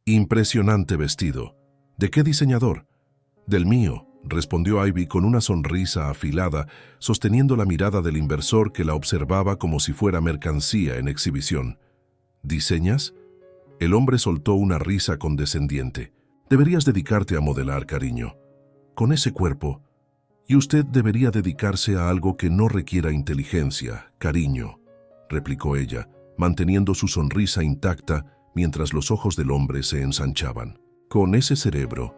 Impresionante vestido. ¿De qué diseñador? Del mío, respondió Ivy con una sonrisa afilada, sosteniendo la mirada del inversor que la observaba como si fuera mercancía en exhibición. ¿Diseñas? El hombre soltó una risa condescendiente. Deberías dedicarte a modelar, cariño. Con ese cuerpo. Y usted debería dedicarse a algo que no requiera inteligencia, cariño, replicó ella, manteniendo su sonrisa intacta mientras los ojos del hombre se ensanchaban. Con ese cerebro,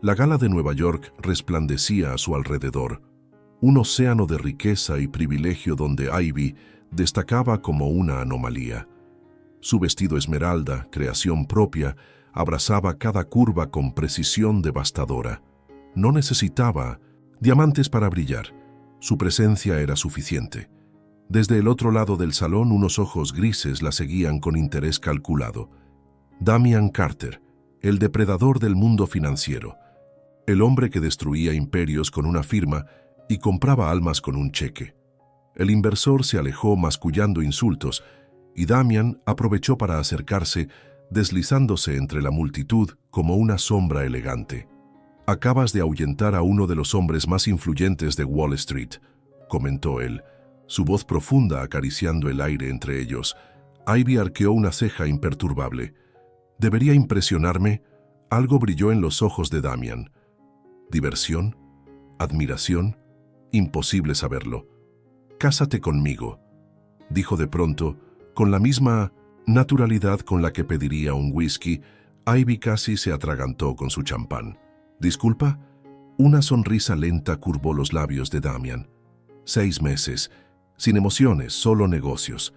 la gala de Nueva York resplandecía a su alrededor, un océano de riqueza y privilegio donde Ivy destacaba como una anomalía. Su vestido esmeralda, creación propia, abrazaba cada curva con precisión devastadora. No necesitaba diamantes para brillar. Su presencia era suficiente. Desde el otro lado del salón, unos ojos grises la seguían con interés calculado. Damian Carter, el depredador del mundo financiero. El hombre que destruía imperios con una firma y compraba almas con un cheque. El inversor se alejó mascullando insultos y Damian aprovechó para acercarse, deslizándose entre la multitud como una sombra elegante. «Acabas de ahuyentar a uno de los hombres más influyentes de Wall Street», comentó él, su voz profunda acariciando el aire entre ellos. Ivy arqueó una ceja imperturbable. «¿Debería impresionarme?» Algo brilló en los ojos de Damian. ¿Diversión? ¿Admiración? Imposible saberlo. «Cásate conmigo», dijo de pronto, con la misma naturalidad con la que pediría un whisky. Ivy casi se atragantó con su champán. «¿Disculpa?» Una sonrisa lenta curvó los labios de Damian. 6 meses, sin emociones, solo negocios.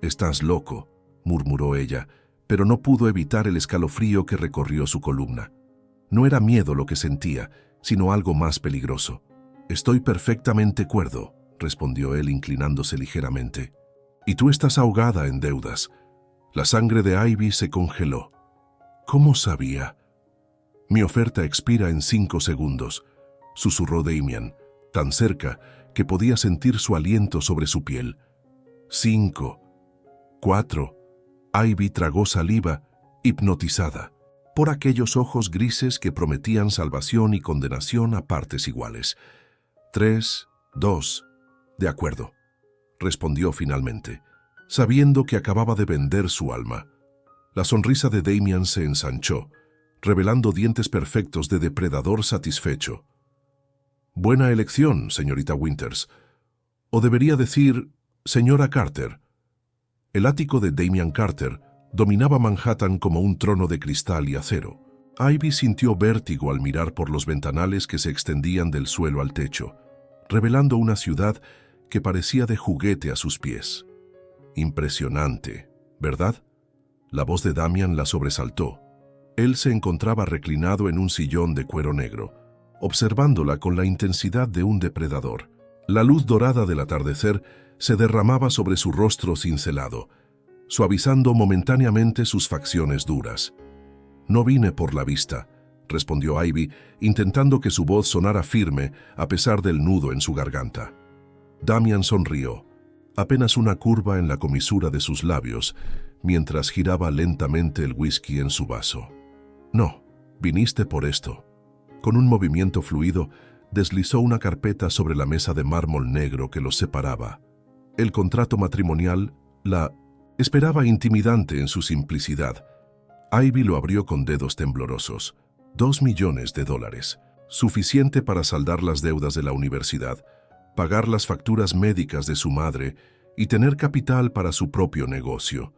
«Estás loco», murmuró ella, pero no pudo evitar el escalofrío que recorrió su columna. No era miedo lo que sentía, sino algo más peligroso. «Estoy perfectamente cuerdo», respondió él inclinándose ligeramente. «Y tú estás ahogada en deudas». La sangre de Ivy se congeló. «¿Cómo sabía?» «Mi oferta expira en 5 segundos», susurró Damian, tan cerca que podía sentir su aliento sobre su piel. 5, 4. Ivy tragó saliva, hipnotizada por aquellos ojos grises que prometían salvación y condenación a partes iguales. 3, 2. «De acuerdo», respondió finalmente, sabiendo que acababa de vender su alma. La sonrisa de Damian se ensanchó, revelando dientes perfectos de depredador satisfecho. «Buena elección, señorita Winters. O debería decir, señora Carter». El ático de Damian Carter dominaba Manhattan como un trono de cristal y acero. Ivy sintió vértigo al mirar por los ventanales que se extendían del suelo al techo, revelando una ciudad que parecía de juguete a sus pies. «Impresionante, ¿verdad?». La voz de Damian la sobresaltó. Él se encontraba reclinado en un sillón de cuero negro, observándola con la intensidad de un depredador. La luz dorada del atardecer se derramaba sobre su rostro cincelado, suavizando momentáneamente sus facciones duras. «No vine por la vista», respondió Ivy, intentando que su voz sonara firme a pesar del nudo en su garganta. Damian sonrió, apenas una curva en la comisura de sus labios, mientras giraba lentamente el whisky en su vaso. «No, viniste por esto». Con un movimiento fluido, deslizó una carpeta sobre la mesa de mármol negro que los separaba. El contrato matrimonial la esperaba intimidante en su simplicidad. Ivy lo abrió con dedos temblorosos. $2 millones, suficiente para saldar las deudas de la universidad, pagar las facturas médicas de su madre y tener capital para su propio negocio.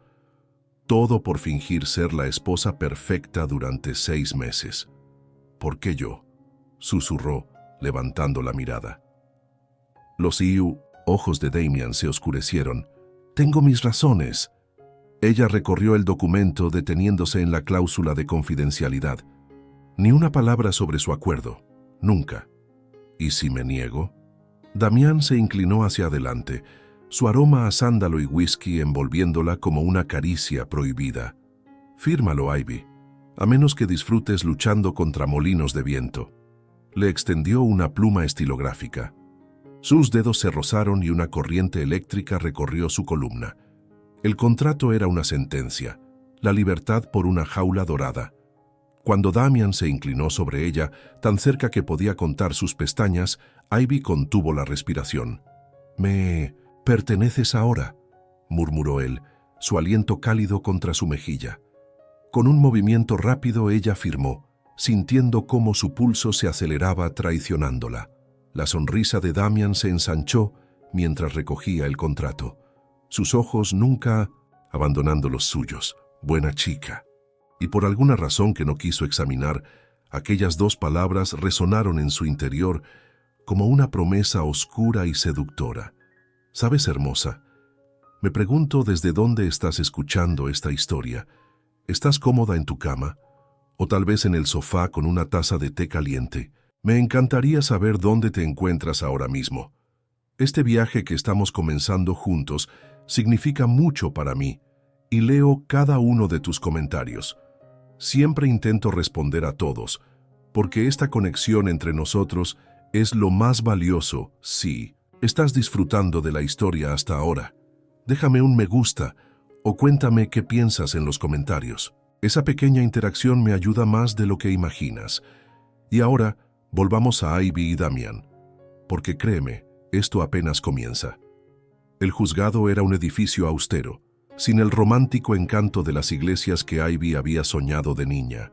Todo por fingir ser la esposa perfecta durante 6 meses. «¿Por qué yo?», susurró, levantando la mirada. Los ojos de Damian se oscurecieron. «Tengo mis razones». Ella recorrió el documento deteniéndose en la cláusula de confidencialidad. Ni una palabra sobre su acuerdo. Nunca. «¿Y si me niego?». Damian se inclinó hacia adelante, su aroma a sándalo y whisky envolviéndola como una caricia prohibida. «Fírmalo, Ivy, a menos que disfrutes luchando contra molinos de viento». Le extendió una pluma estilográfica. Sus dedos se rozaron y una corriente eléctrica recorrió su columna. El contrato era una sentencia, la libertad por una jaula dorada. Cuando Damian se inclinó sobre ella, tan cerca que podía contar sus pestañas, Ivy contuvo la respiración. «Me perteneces ahora», murmuró él, su aliento cálido contra su mejilla. Con un movimiento rápido ella afirmó, sintiendo cómo su pulso se aceleraba traicionándola. La sonrisa de Damian se ensanchó mientras recogía el contrato. Sus ojos nunca abandonando los suyos. Buena chica. Y por alguna razón que no quiso examinar, aquellas dos palabras resonaron en su interior como una promesa oscura y seductora. ¿Sabes, hermosa? Me pregunto desde dónde estás escuchando esta historia. ¿Estás cómoda en tu cama? ¿O tal vez en el sofá con una taza de té caliente? Me encantaría saber dónde te encuentras ahora mismo. Este viaje que estamos comenzando juntos significa mucho para mí y leo cada uno de tus comentarios. Siempre intento responder a todos, porque esta conexión entre nosotros es lo más valioso. Sí, estás disfrutando de la historia hasta ahora. Déjame un me gusta o cuéntame qué piensas en los comentarios. Esa pequeña interacción me ayuda más de lo que imaginas. Y ahora, volvamos a Ivy y Damian, porque créeme, esto apenas comienza. El juzgado era un edificio austero, sin el romántico encanto de las iglesias que Ivy había soñado de niña.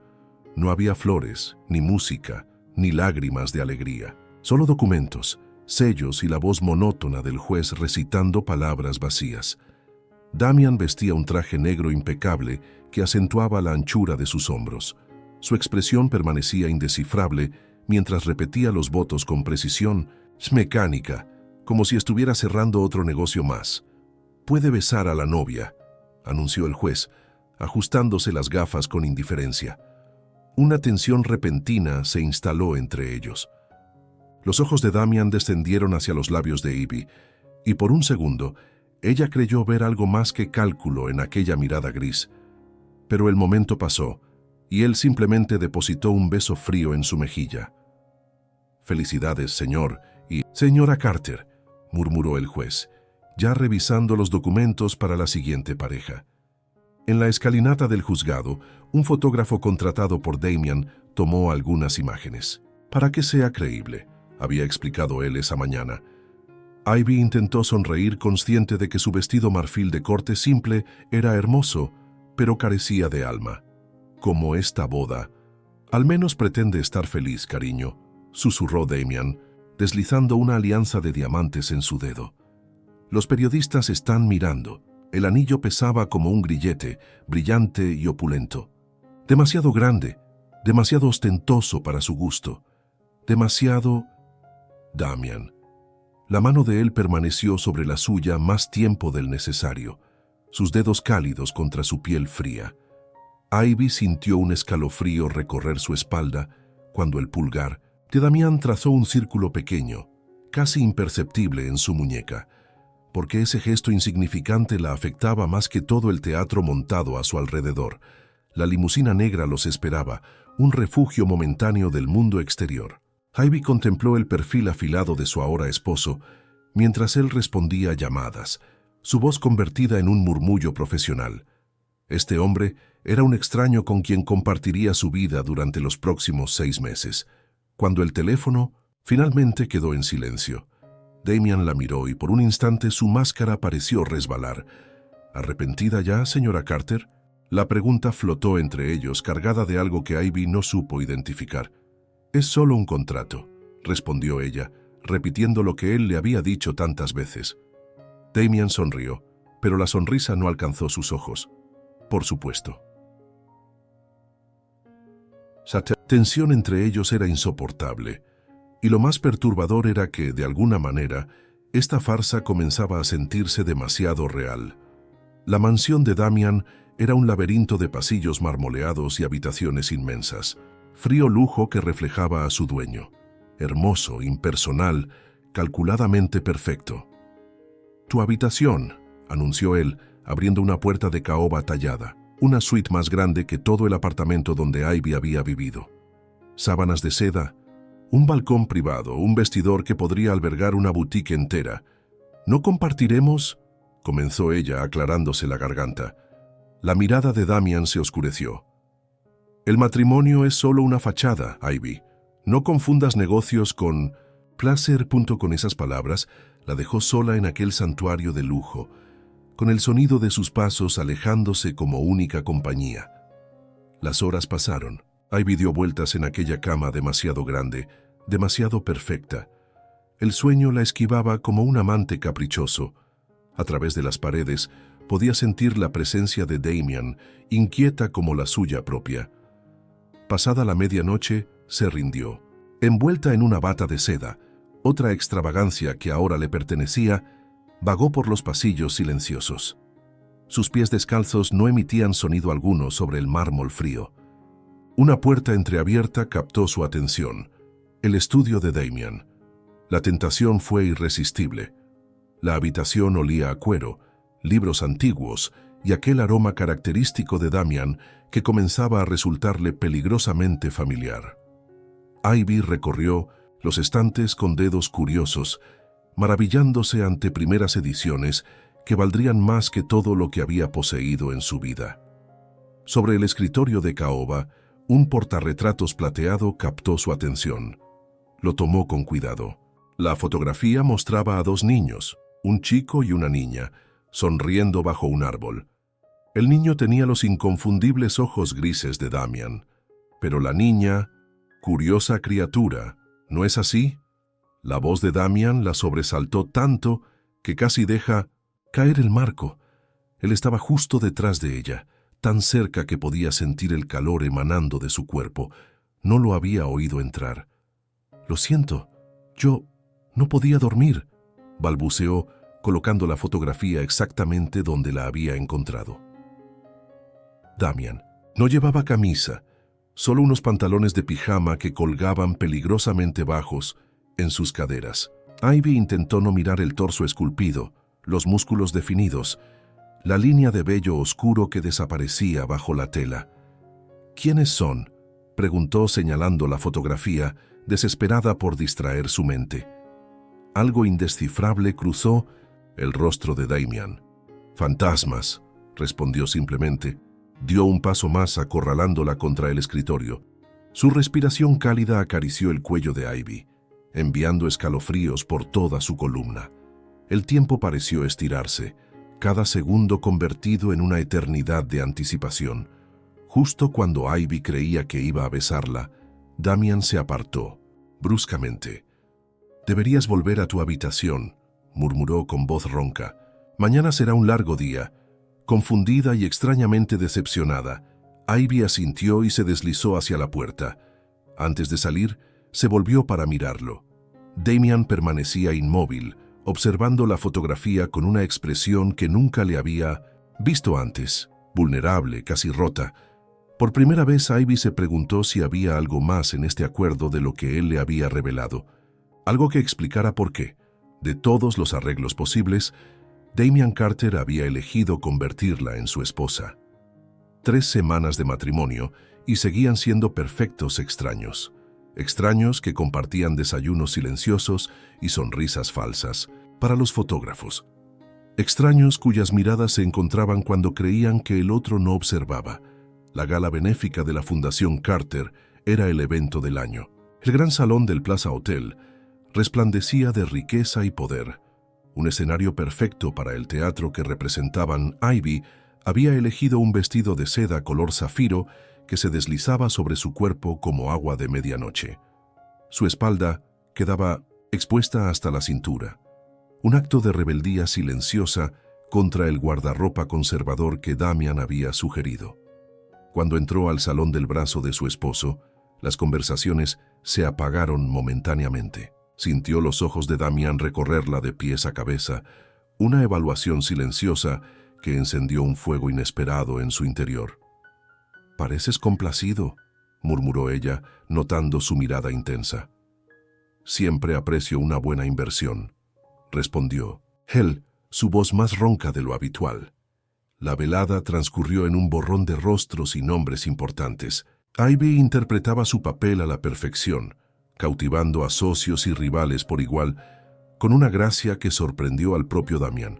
No había flores, ni música, ni lágrimas de alegría. Solo documentos, sellos y la voz monótona del juez recitando palabras vacías. Damian vestía un traje negro impecable que acentuaba la anchura de sus hombros. Su expresión permanecía indescifrable mientras repetía los votos con precisión mecánica, como si estuviera cerrando otro negocio más. «Puede besar a la novia», anunció el juez, ajustándose las gafas con indiferencia. Una tensión repentina se instaló entre ellos. Los ojos de Damian descendieron hacia los labios de Ivy, y por un segundo, ella creyó ver algo más que cálculo en aquella mirada gris. Pero el momento pasó, y él simplemente depositó un beso frío en su mejilla. «Felicidades, señor, y señora Carter», murmuró el juez, ya revisando los documentos para la siguiente pareja. En la escalinata del juzgado, un fotógrafo contratado por Damian tomó algunas imágenes. «Para que sea creíble», había explicado él esa mañana. Ivy intentó sonreír, consciente de que su vestido marfil de corte simple era hermoso, pero carecía de alma. «Como esta boda. Al menos pretende estar feliz, cariño», susurró Damian, deslizando una alianza de diamantes en su dedo. «Los periodistas están mirando». El anillo pesaba como un grillete, brillante y opulento. Demasiado grande, demasiado ostentoso para su gusto. Demasiado... Damian. La mano de él permaneció sobre la suya más tiempo del necesario, sus dedos cálidos contra su piel fría. Ivy sintió un escalofrío recorrer su espalda cuando el pulgar de Damian trazó un círculo pequeño, casi imperceptible en su muñeca, porque ese gesto insignificante la afectaba más que todo el teatro montado a su alrededor. La limusina negra los esperaba, un refugio momentáneo del mundo exterior. Ivy contempló el perfil afilado de su ahora esposo, mientras él respondía a llamadas, su voz convertida en un murmullo profesional. Este hombre era un extraño con quien compartiría su vida durante los próximos 6 meses. Cuando el teléfono finalmente quedó en silencio, Damian la miró y por un instante su máscara pareció resbalar. «¿Arrepentida ya, señora Carter?». La pregunta flotó entre ellos, cargada de algo que Ivy no supo identificar. «Es solo un contrato», respondió ella, repitiendo lo que él le había dicho tantas veces. Damian sonrió, pero la sonrisa no alcanzó sus ojos. «Por supuesto». La tensión entre ellos era insoportable. Y lo más perturbador era que, de alguna manera, esta farsa comenzaba a sentirse demasiado real. La mansión de Damian era un laberinto de pasillos marmoleados y habitaciones inmensas, frío lujo que reflejaba a su dueño, hermoso, impersonal, calculadamente perfecto. «Tu habitación», anunció él, abriendo una puerta de caoba tallada, una suite más grande que todo el apartamento donde Ivy había vivido. Sábanas de seda, un balcón privado, un vestidor que podría albergar una boutique entera. «¿No compartiremos?», comenzó ella, aclarándose la garganta. La mirada de Damian se oscureció. El matrimonio es solo una fachada, Ivy. No confundas negocios con placer. Con esas palabras, la dejó sola en aquel santuario de lujo, con el sonido de sus pasos alejándose como única compañía. Las horas pasaron. Ivy dio vueltas en aquella cama demasiado grande, demasiado perfecta. El sueño la esquivaba como un amante caprichoso. A través de las paredes podía sentir la presencia de Damian, inquieta como la suya propia. Pasada la medianoche, se rindió. Envuelta en una bata de seda, otra extravagancia que ahora le pertenecía, vagó por los pasillos silenciosos. Sus pies descalzos no emitían sonido alguno sobre el mármol frío. Una puerta entreabierta captó su atención. El estudio de Damian. La tentación fue irresistible. La habitación olía a cuero, libros antiguos y aquel aroma característico de Damian que comenzaba a resultarle peligrosamente familiar. Ivy recorrió los estantes con dedos curiosos, maravillándose ante primeras ediciones que valdrían más que todo lo que había poseído en su vida. Sobre el escritorio de caoba, un portarretratos plateado captó su atención. Lo tomó con cuidado. La fotografía mostraba a dos niños, un chico y una niña, sonriendo bajo un árbol. El niño tenía los inconfundibles ojos grises de Damian, pero la niña, curiosa criatura, ¿no es así? La voz de Damian la sobresaltó tanto que casi deja caer el marco. Él estaba justo detrás de ella, tan cerca que podía sentir el calor emanando de su cuerpo. No lo había oído entrar. «Lo siento, yo no podía dormir», balbuceó, colocando la fotografía exactamente donde la había encontrado. Damian no llevaba camisa, solo unos pantalones de pijama que colgaban peligrosamente bajos en sus caderas. Ivy intentó no mirar el torso esculpido, los músculos definidos, la línea de vello oscuro que desaparecía bajo la tela. «¿Quiénes son?», preguntó señalando la fotografía, desesperada por distraer su mente. Algo indescifrable cruzó el rostro de Damian. «Fantasmas», respondió simplemente. Dio un paso más acorralándola contra el escritorio. Su respiración cálida acarició el cuello de Ivy, enviando escalofríos por toda su columna. El tiempo pareció estirarse, cada segundo convertido en una eternidad de anticipación. Justo cuando Ivy creía que iba a besarla, Damian se apartó, bruscamente. «Deberías volver a tu habitación», murmuró con voz ronca. «Mañana será un largo día». Confundida y extrañamente decepcionada, Ivy asintió y se deslizó hacia la puerta. Antes de salir, se volvió para mirarlo. Damian permanecía inmóvil, observando la fotografía con una expresión que nunca le había visto antes, vulnerable, casi rota. Por primera vez, Ivy se preguntó si había algo más en este acuerdo de lo que él le había revelado. Algo que explicara por qué, de todos los arreglos posibles, Damian Carter había elegido convertirla en su esposa. 3 semanas de matrimonio y seguían siendo perfectos extraños. Extraños que compartían desayunos silenciosos y sonrisas falsas para los fotógrafos. Extraños cuyas miradas se encontraban cuando creían que el otro no observaba. La gala benéfica de la Fundación Carter era el evento del año. El gran salón del Plaza Hotel resplandecía de riqueza y poder. Un escenario perfecto para el teatro que representaban. Ivy había elegido un vestido de seda color zafiro que se deslizaba sobre su cuerpo como agua de medianoche. Su espalda quedaba expuesta hasta la cintura. Un acto de rebeldía silenciosa contra el guardarropa conservador que Damian había sugerido. Cuando entró al salón del brazo de su esposo, las conversaciones se apagaron momentáneamente. Sintió los ojos de Damian recorrerla de pies a cabeza, una evaluación silenciosa que encendió un fuego inesperado en su interior. «Pareces complacido», murmuró ella, notando su mirada intensa. «Siempre aprecio una buena inversión», respondió él, su voz más ronca de lo habitual. La velada transcurrió en un borrón de rostros y nombres importantes. Ivy interpretaba su papel a la perfección, cautivando a socios y rivales por igual, con una gracia que sorprendió al propio Damian.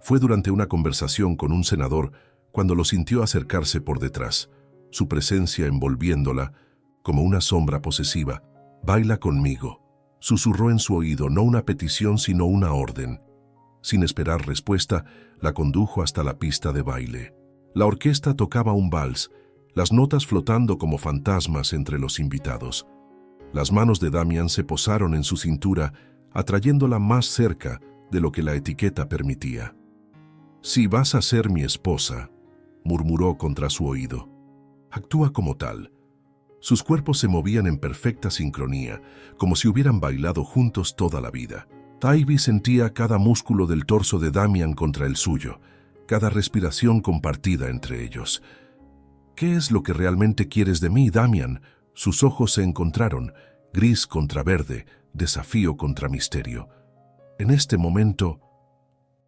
Fue durante una conversación con un senador cuando lo sintió acercarse por detrás, su presencia envolviéndola como una sombra posesiva. «Baila conmigo», susurró en su oído, no una petición sino una orden. Sin esperar respuesta, la condujo hasta la pista de baile. La orquesta tocaba un vals, las notas flotando como fantasmas entre los invitados. Las manos de Damian se posaron en su cintura, atrayéndola más cerca de lo que la etiqueta permitía. «Si vas a ser mi esposa», murmuró contra su oído. «Actúa como tal». Sus cuerpos se movían en perfecta sincronía, como si hubieran bailado juntos toda la vida. Ivy sentía cada músculo del torso de Damian contra el suyo, cada respiración compartida entre ellos. «¿Qué es lo que realmente quieres de mí, Damian?». Sus ojos se encontraron, gris contra verde, desafío contra misterio. En este momento,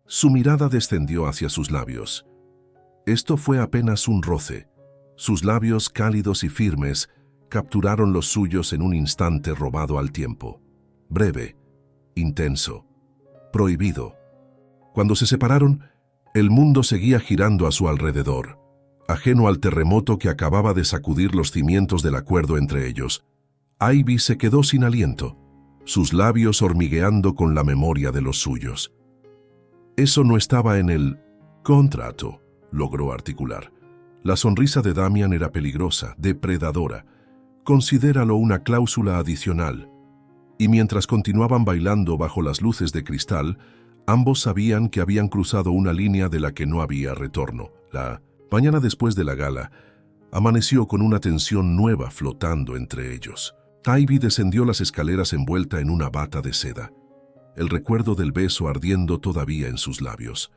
su mirada descendió hacia sus labios. Esto fue apenas un roce. Sus labios cálidos y firmes capturaron los suyos en un instante robado al tiempo. Breve, intenso, prohibido. Cuando se separaron, el mundo seguía girando a su alrededor, ajeno al terremoto que acababa de sacudir los cimientos del acuerdo entre ellos. Ivy se quedó sin aliento, sus labios hormigueando con la memoria de los suyos. «Eso no estaba en el contrato», logró articular. La sonrisa de Damian era peligrosa, depredadora. «Considéralo una cláusula adicional». Y mientras continuaban bailando bajo las luces de cristal, ambos sabían que habían cruzado una línea de la que no había retorno. La mañana después de la gala, amaneció con una tensión nueva flotando entre ellos. Ivy descendió las escaleras envuelta en una bata de seda, el recuerdo del beso ardiendo todavía en sus labios.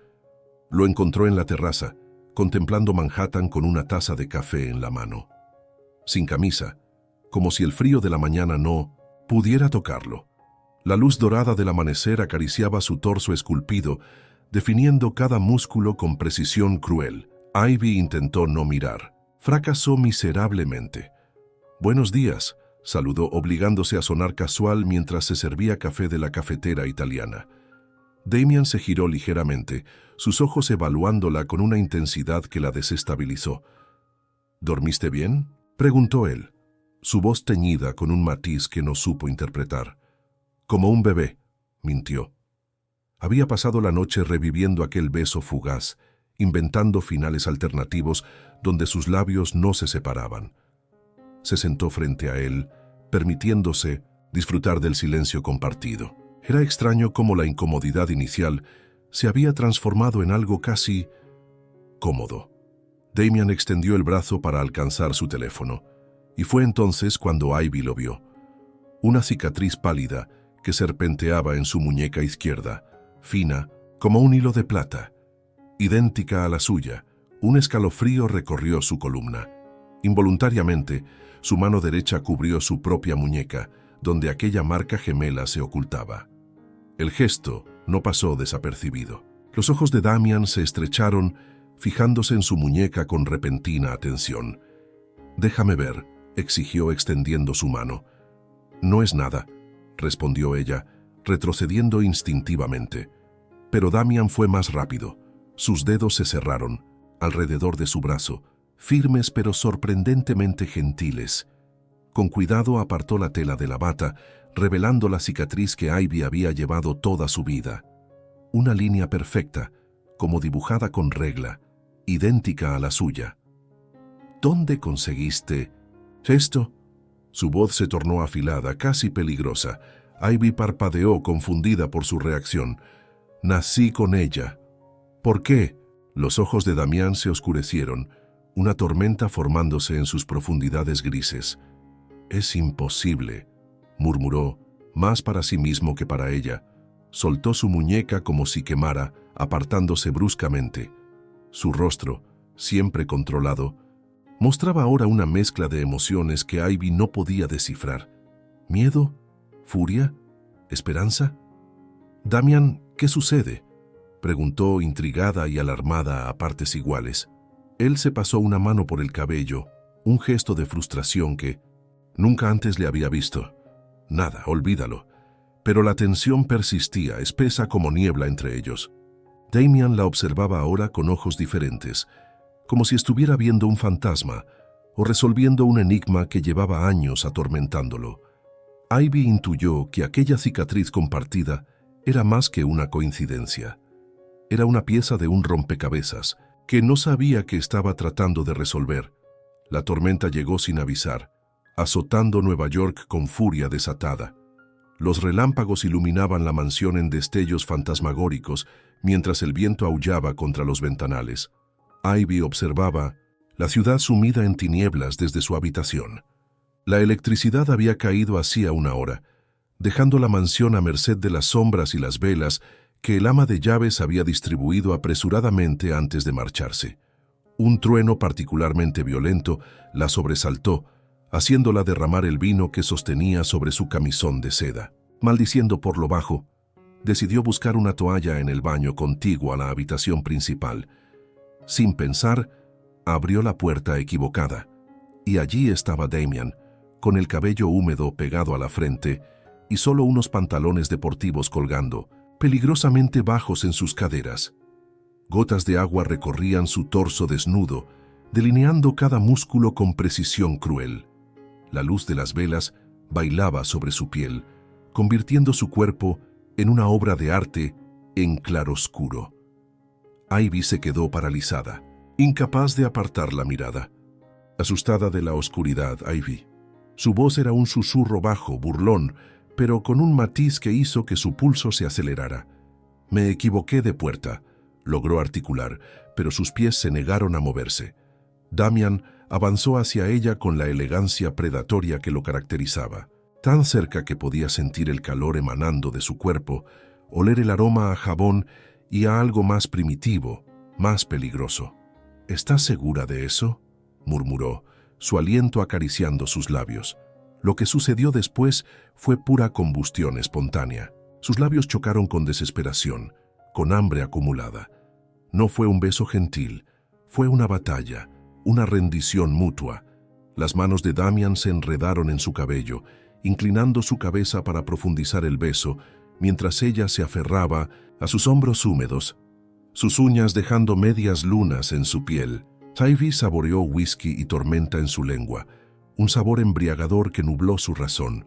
Lo encontró en la terraza, contemplando Manhattan con una taza de café en la mano. Sin camisa, como si el frío de la mañana no pudiera tocarlo. La luz dorada del amanecer acariciaba su torso esculpido, definiendo cada músculo con precisión cruel. Ivy intentó no mirar. Fracasó miserablemente. «Buenos días», saludó obligándose a sonar casual mientras se servía café de la cafetera italiana. Damian se giró ligeramente, sus ojos evaluándola con una intensidad que la desestabilizó. «¿Dormiste bien?», preguntó él, su voz teñida con un matiz que no supo interpretar. «Como un bebé», mintió. Había pasado la noche reviviendo aquel beso fugaz, inventando finales alternativos donde sus labios no se separaban. Se sentó frente a él, permitiéndose disfrutar del silencio compartido. Era extraño cómo la incomodidad inicial se había transformado en algo casi cómodo. Damian extendió el brazo para alcanzar su teléfono, y fue entonces cuando Ivy lo vio. Una cicatriz pálida que serpenteaba en su muñeca izquierda, fina como un hilo de plata. Idéntica a la suya, un escalofrío recorrió su columna. Involuntariamente, su mano derecha cubrió su propia muñeca, donde aquella marca gemela se ocultaba. El gesto no pasó desapercibido. Los ojos de Damian se estrecharon, fijándose en su muñeca con repentina atención. «Déjame ver», exigió extendiendo su mano. «No es nada», respondió ella, retrocediendo instintivamente. Pero Damian fue más rápido. Sus dedos se cerraron alrededor de su brazo, firmes pero sorprendentemente gentiles. Con cuidado apartó la tela de la bata, revelando la cicatriz que Ivy había llevado toda su vida. Una línea perfecta, como dibujada con regla, idéntica a la suya. «¿Dónde conseguiste esto?». Su voz se tornó afilada, casi peligrosa. Ivy parpadeó, confundida por su reacción. «Nací con ella». «¿Por qué?». Los ojos de Damian se oscurecieron, una tormenta formándose en sus profundidades grises. «Es imposible», murmuró, más para sí mismo que para ella. Soltó su muñeca como si quemara, apartándose bruscamente. Su rostro, siempre controlado, mostraba ahora una mezcla de emociones que Ivy no podía descifrar. ¿Miedo? ¿Furia? ¿Esperanza? «Damian, ¿qué sucede?», preguntó, intrigada y alarmada a partes iguales. Él se pasó una mano por el cabello, un gesto de frustración que nunca antes le había visto. «Nada, olvídalo». Pero la tensión persistía, espesa como niebla entre ellos. Damian la observaba ahora con ojos diferentes, como si estuviera viendo un fantasma o resolviendo un enigma que llevaba años atormentándolo. Ivy intuyó que aquella cicatriz compartida era más que una coincidencia. Era una pieza de un rompecabezas que no sabía que estaba tratando de resolver. La tormenta llegó sin avisar, azotando Nueva York con furia desatada. Los relámpagos iluminaban la mansión en destellos fantasmagóricos mientras el viento aullaba contra los ventanales. Ivy observaba la ciudad sumida en tinieblas desde su habitación. La electricidad había caído hacía una hora, dejando la mansión a merced de las sombras y las velas que el ama de llaves había distribuido apresuradamente antes de marcharse. Un trueno particularmente violento la sobresaltó, haciéndola derramar el vino que sostenía sobre su camisón de seda. Maldiciendo por lo bajo, decidió buscar una toalla en el baño contiguo a la habitación principal. Sin pensar, abrió la puerta equivocada, y allí estaba Damian, con el cabello húmedo pegado a la frente y solo unos pantalones deportivos colgando, peligrosamente bajos en sus caderas. Gotas de agua recorrían su torso desnudo, delineando cada músculo con precisión cruel. La luz de las velas bailaba sobre su piel, convirtiendo su cuerpo en una obra de arte en claroscuro. Ivy se quedó paralizada, incapaz de apartar la mirada. Asustada de la oscuridad, Ivy. Su voz era un susurro bajo, burlón, pero con un matiz que hizo que su pulso se acelerara. «Me equivoqué de puerta», logró articular, pero sus pies se negaron a moverse. Damian avanzó hacia ella con la elegancia predatoria que lo caracterizaba, tan cerca que podía sentir el calor emanando de su cuerpo, oler el aroma a jabón y a algo más primitivo, más peligroso. «¿Estás segura de eso?», murmuró, su aliento acariciando sus labios. Lo que sucedió después fue pura combustión espontánea. Sus labios chocaron con desesperación, con hambre acumulada. No fue un beso gentil, fue una batalla, una rendición mutua. Las manos de Damian se enredaron en su cabello, inclinando su cabeza para profundizar el beso, mientras ella se aferraba a sus hombros húmedos, sus uñas dejando medias lunas en su piel. Ivy saboreó whisky y tormenta en su lengua, un sabor embriagador que nubló su razón.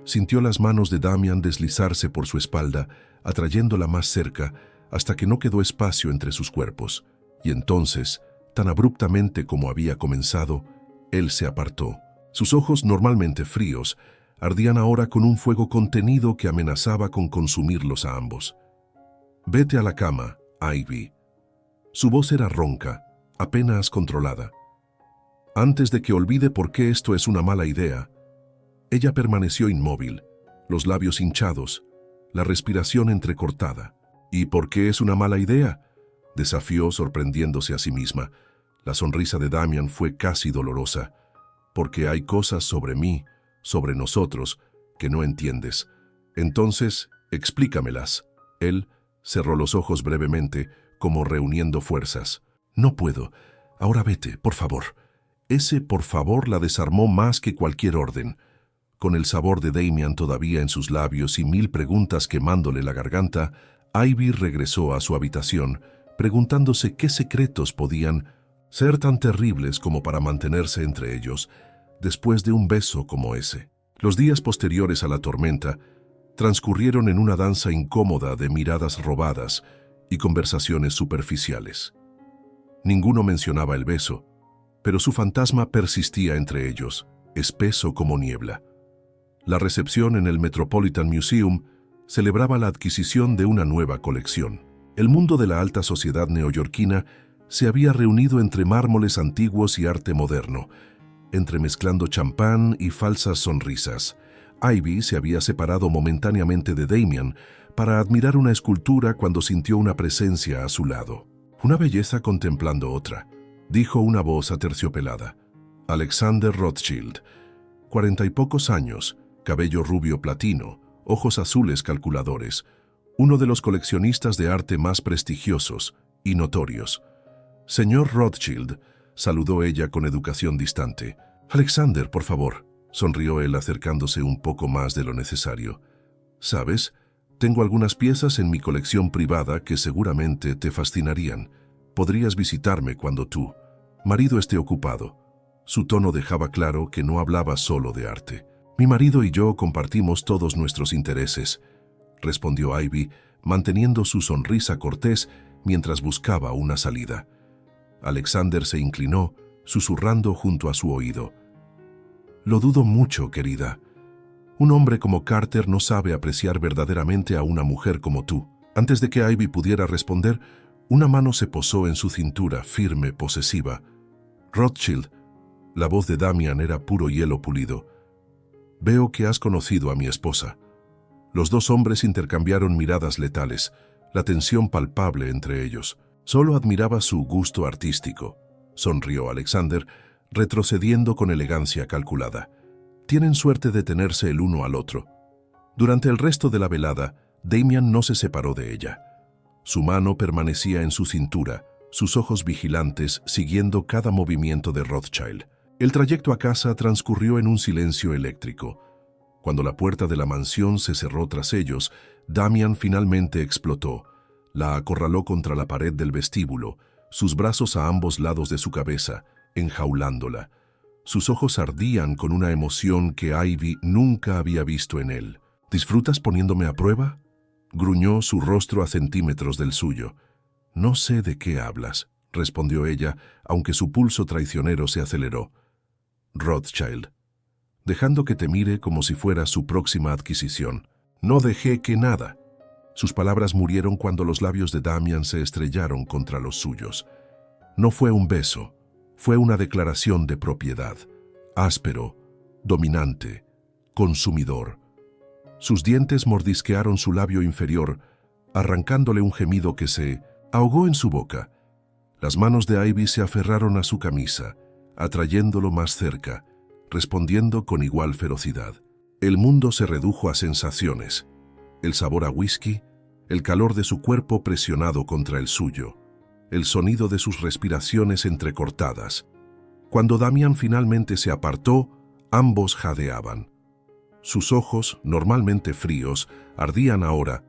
Sintió las manos de Damian deslizarse por su espalda, atrayéndola más cerca, hasta que no quedó espacio entre sus cuerpos. Y entonces, tan abruptamente como había comenzado, él se apartó. Sus ojos, normalmente fríos, ardían ahora con un fuego contenido que amenazaba con consumirlos a ambos. «Vete a la cama, Ivy». Su voz era ronca, apenas controlada. Antes de que olvide por qué esto es una mala idea, ella permaneció inmóvil, los labios hinchados, la respiración entrecortada. «¿Y por qué es una mala idea?», desafió sorprendiéndose a sí misma. La sonrisa de Damian fue casi dolorosa. «Porque hay cosas sobre mí, sobre nosotros, que no entiendes. Entonces, explícamelas». Él cerró los ojos brevemente, como reuniendo fuerzas. «No puedo. Ahora vete, por favor». Ese «por favor» la desarmó más que cualquier orden. Con el sabor de Damian todavía en sus labios y 1000 preguntas quemándole la garganta, Ivy regresó a su habitación, preguntándose qué secretos podían ser tan terribles como para mantenerse entre ellos, después de un beso como ese. Los días posteriores a la tormenta transcurrieron en una danza incómoda de miradas robadas y conversaciones superficiales. Ninguno mencionaba el beso, pero su fantasma persistía entre ellos, espeso como niebla. La recepción en el Metropolitan Museum celebraba la adquisición de una nueva colección. El mundo de la alta sociedad neoyorquina se había reunido entre mármoles antiguos y arte moderno, entremezclando champán y falsas sonrisas. Ivy se había separado momentáneamente de Damian para admirar una escultura cuando sintió una presencia a su lado. «Una belleza contemplando otra», dijo una voz aterciopelada. Alexander Rothschild, 40 y pocos años, cabello rubio platino, ojos azules calculadores, uno de los coleccionistas de arte más prestigiosos y notorios. «Señor Rothschild», saludó ella con educación distante. «Alexander, por favor», sonrió él acercándose un poco más de lo necesario. «¿Sabes? Tengo algunas piezas en mi colección privada que seguramente te fascinarían. Podrías visitarme cuando tú». marido esté ocupado. Su tono dejaba claro que no hablaba solo de arte. Mi marido y yo compartimos todos nuestros intereses, respondió Ivy, manteniendo su sonrisa cortés mientras buscaba una salida. Alexander se inclinó, susurrando junto a su oído. Lo dudo mucho, querida. Un hombre como Carter no sabe apreciar verdaderamente a una mujer como tú. Antes de que Ivy pudiera responder, una mano se posó en su cintura, firme, posesiva. Rothschild. La voz de Damian era puro hielo pulido. Veo que has conocido a mi esposa. Los dos hombres intercambiaron miradas letales, la tensión palpable entre ellos. Solo admiraba su gusto artístico, sonrió Alexander, retrocediendo con elegancia calculada. Tienen suerte de tenerse el uno al otro. Durante el resto de la velada, Damian no se separó de ella. Su mano permanecía en su cintura, sus ojos vigilantes siguiendo cada movimiento de Rothschild. El trayecto a casa transcurrió en un silencio eléctrico. Cuando la puerta de la mansión se cerró tras ellos, Damian finalmente explotó. La acorraló contra la pared del vestíbulo, sus brazos a ambos lados de su cabeza, enjaulándola. Sus ojos ardían con una emoción que Ivy nunca había visto en él. ¿Disfrutas poniéndome a prueba?, gruñó, su rostro a centímetros del suyo. No sé de qué hablas, respondió ella, aunque su pulso traicionero se aceleró. Rothschild, dejando que te mire como si fuera su próxima adquisición. No dejé que nada. Sus palabras murieron cuando los labios de Damian se estrellaron contra los suyos. No fue un beso, fue una declaración de propiedad. Áspero, dominante, consumidor. Sus dientes mordisquearon su labio inferior, arrancándole un gemido que se ahogó en su boca. Las manos de Ivy se aferraron a su camisa, atrayéndolo más cerca, respondiendo con igual ferocidad. El mundo se redujo a sensaciones. El sabor a whisky, el calor de su cuerpo presionado contra el suyo, el sonido de sus respiraciones entrecortadas. Cuando Damian finalmente se apartó, ambos jadeaban. Sus ojos, normalmente fríos, ardían ahora,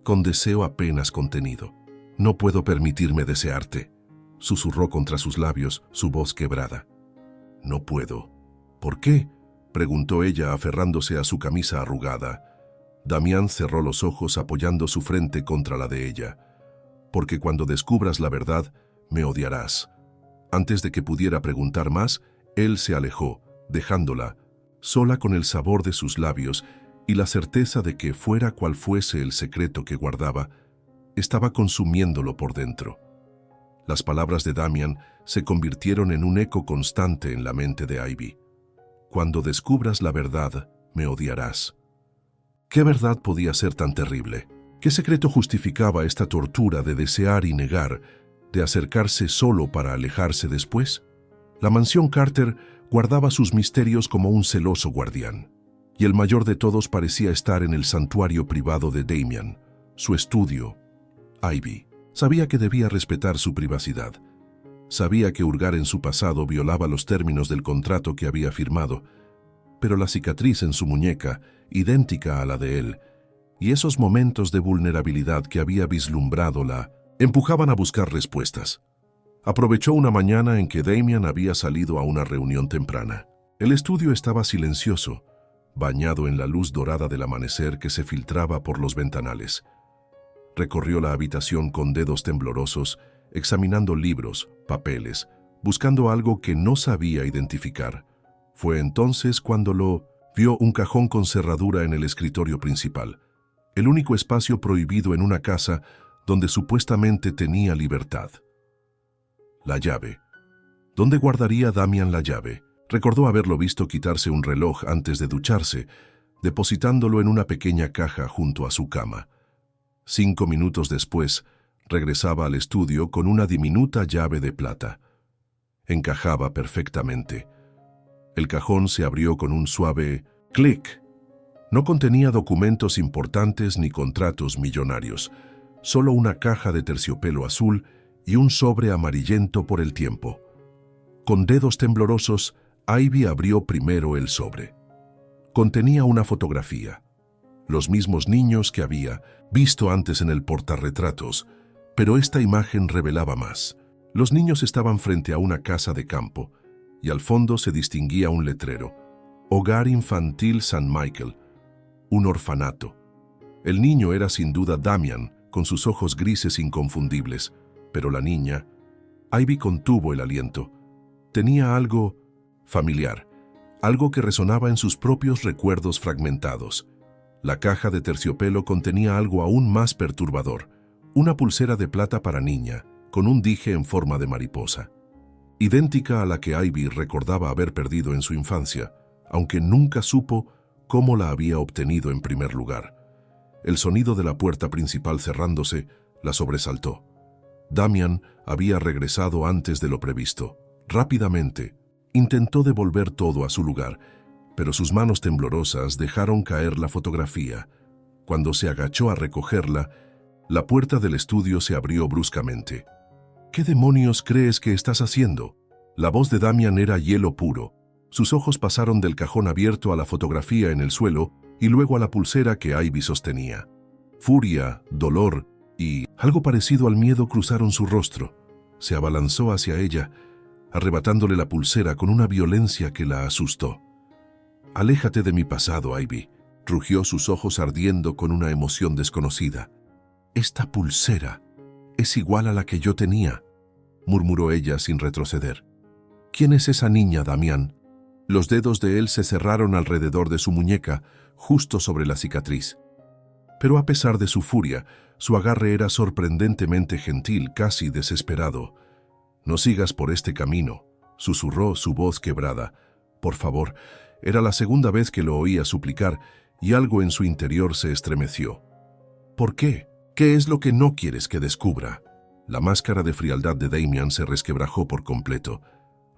con deseo apenas contenido. «No puedo permitirme desearte», susurró contra sus labios, su voz quebrada. «No puedo». «¿Por qué?», preguntó ella, aferrándose a su camisa arrugada. Damián cerró los ojos apoyando su frente contra la de ella. «Porque cuando descubras la verdad, me odiarás». Antes de que pudiera preguntar más, él se alejó, dejándola, sola con el sabor de sus labios y la certeza de que, fuera cual fuese el secreto que guardaba, estaba consumiéndolo por dentro. Las palabras de Damian se convirtieron en un eco constante en la mente de Ivy. «Cuando descubras la verdad, me odiarás». ¿Qué verdad podía ser tan terrible? ¿Qué secreto justificaba esta tortura de desear y negar, de acercarse solo para alejarse después? La mansión Carter guardaba sus misterios como un celoso guardián, y el mayor de todos parecía estar en el santuario privado de Damian, su estudio. Ivy sabía que debía respetar su privacidad. Sabía que hurgar en su pasado violaba los términos del contrato que había firmado, pero la cicatriz en su muñeca, idéntica a la de él, y esos momentos de vulnerabilidad que había vislumbrado la empujaban a buscar respuestas. Aprovechó una mañana en que Damian había salido a una reunión temprana. El estudio estaba silencioso, bañado en la luz dorada del amanecer que se filtraba por los ventanales. Recorrió la habitación con dedos temblorosos, examinando libros, papeles, buscando algo que no sabía identificar. Fue entonces cuando vio un cajón con cerradura en el escritorio principal, el único espacio prohibido en una casa donde supuestamente tenía libertad. La llave. ¿Dónde guardaría Damian la llave? Recordó haberlo visto quitarse un reloj antes de ducharse, depositándolo en una pequeña caja junto a su cama. 5 minutos después, regresaba al estudio con una diminuta llave de plata. Encajaba perfectamente. El cajón se abrió con un suave clic. No contenía documentos importantes ni contratos millonarios, solo una caja de terciopelo azul y un sobre amarillento por el tiempo. Con dedos temblorosos, Ivy abrió primero el sobre. Contenía una fotografía. Los mismos niños que había visto antes en el portarretratos, pero esta imagen revelaba más. Los niños estaban frente a una casa de campo, y al fondo se distinguía un letrero: Hogar Infantil San Michael, un orfanato. El niño era sin duda Damian, con sus ojos grises inconfundibles, pero la niña... Ivy contuvo el aliento. Tenía algo familiar, algo que resonaba en sus propios recuerdos fragmentados. La caja de terciopelo contenía algo aún más perturbador: una pulsera de plata para niña, con un dije en forma de mariposa. Idéntica a la que Ivy recordaba haber perdido en su infancia, aunque nunca supo cómo la había obtenido en primer lugar. El sonido de la puerta principal cerrándose la sobresaltó. Damian había regresado antes de lo previsto. Rápidamente, intentó devolver todo a su lugar, pero sus manos temblorosas dejaron caer la fotografía. Cuando se agachó a recogerla, la puerta del estudio se abrió bruscamente. ¿Qué demonios crees que estás haciendo? La voz de Damian era hielo puro. Sus ojos pasaron del cajón abierto a la fotografía en el suelo y luego a la pulsera que Ivy sostenía. Furia, dolor y algo parecido al miedo cruzaron su rostro. Se abalanzó hacia ella, arrebatándole la pulsera con una violencia que la asustó. «Aléjate de mi pasado, Ivy», rugió, sus ojos ardiendo con una emoción desconocida. «Esta pulsera es igual a la que yo tenía», murmuró ella sin retroceder. «¿Quién es esa niña, Damián?» Los dedos de él se cerraron alrededor de su muñeca, justo sobre la cicatriz. Pero a pesar de su furia, su agarre era sorprendentemente gentil, casi desesperado. «No sigas por este camino», susurró, su voz quebrada. «Por favor». Era la segunda vez que lo oía suplicar, y algo en su interior se estremeció. «¿Por qué? ¿Qué es lo que no quieres que descubra?» La máscara de frialdad de Damian se resquebrajó por completo,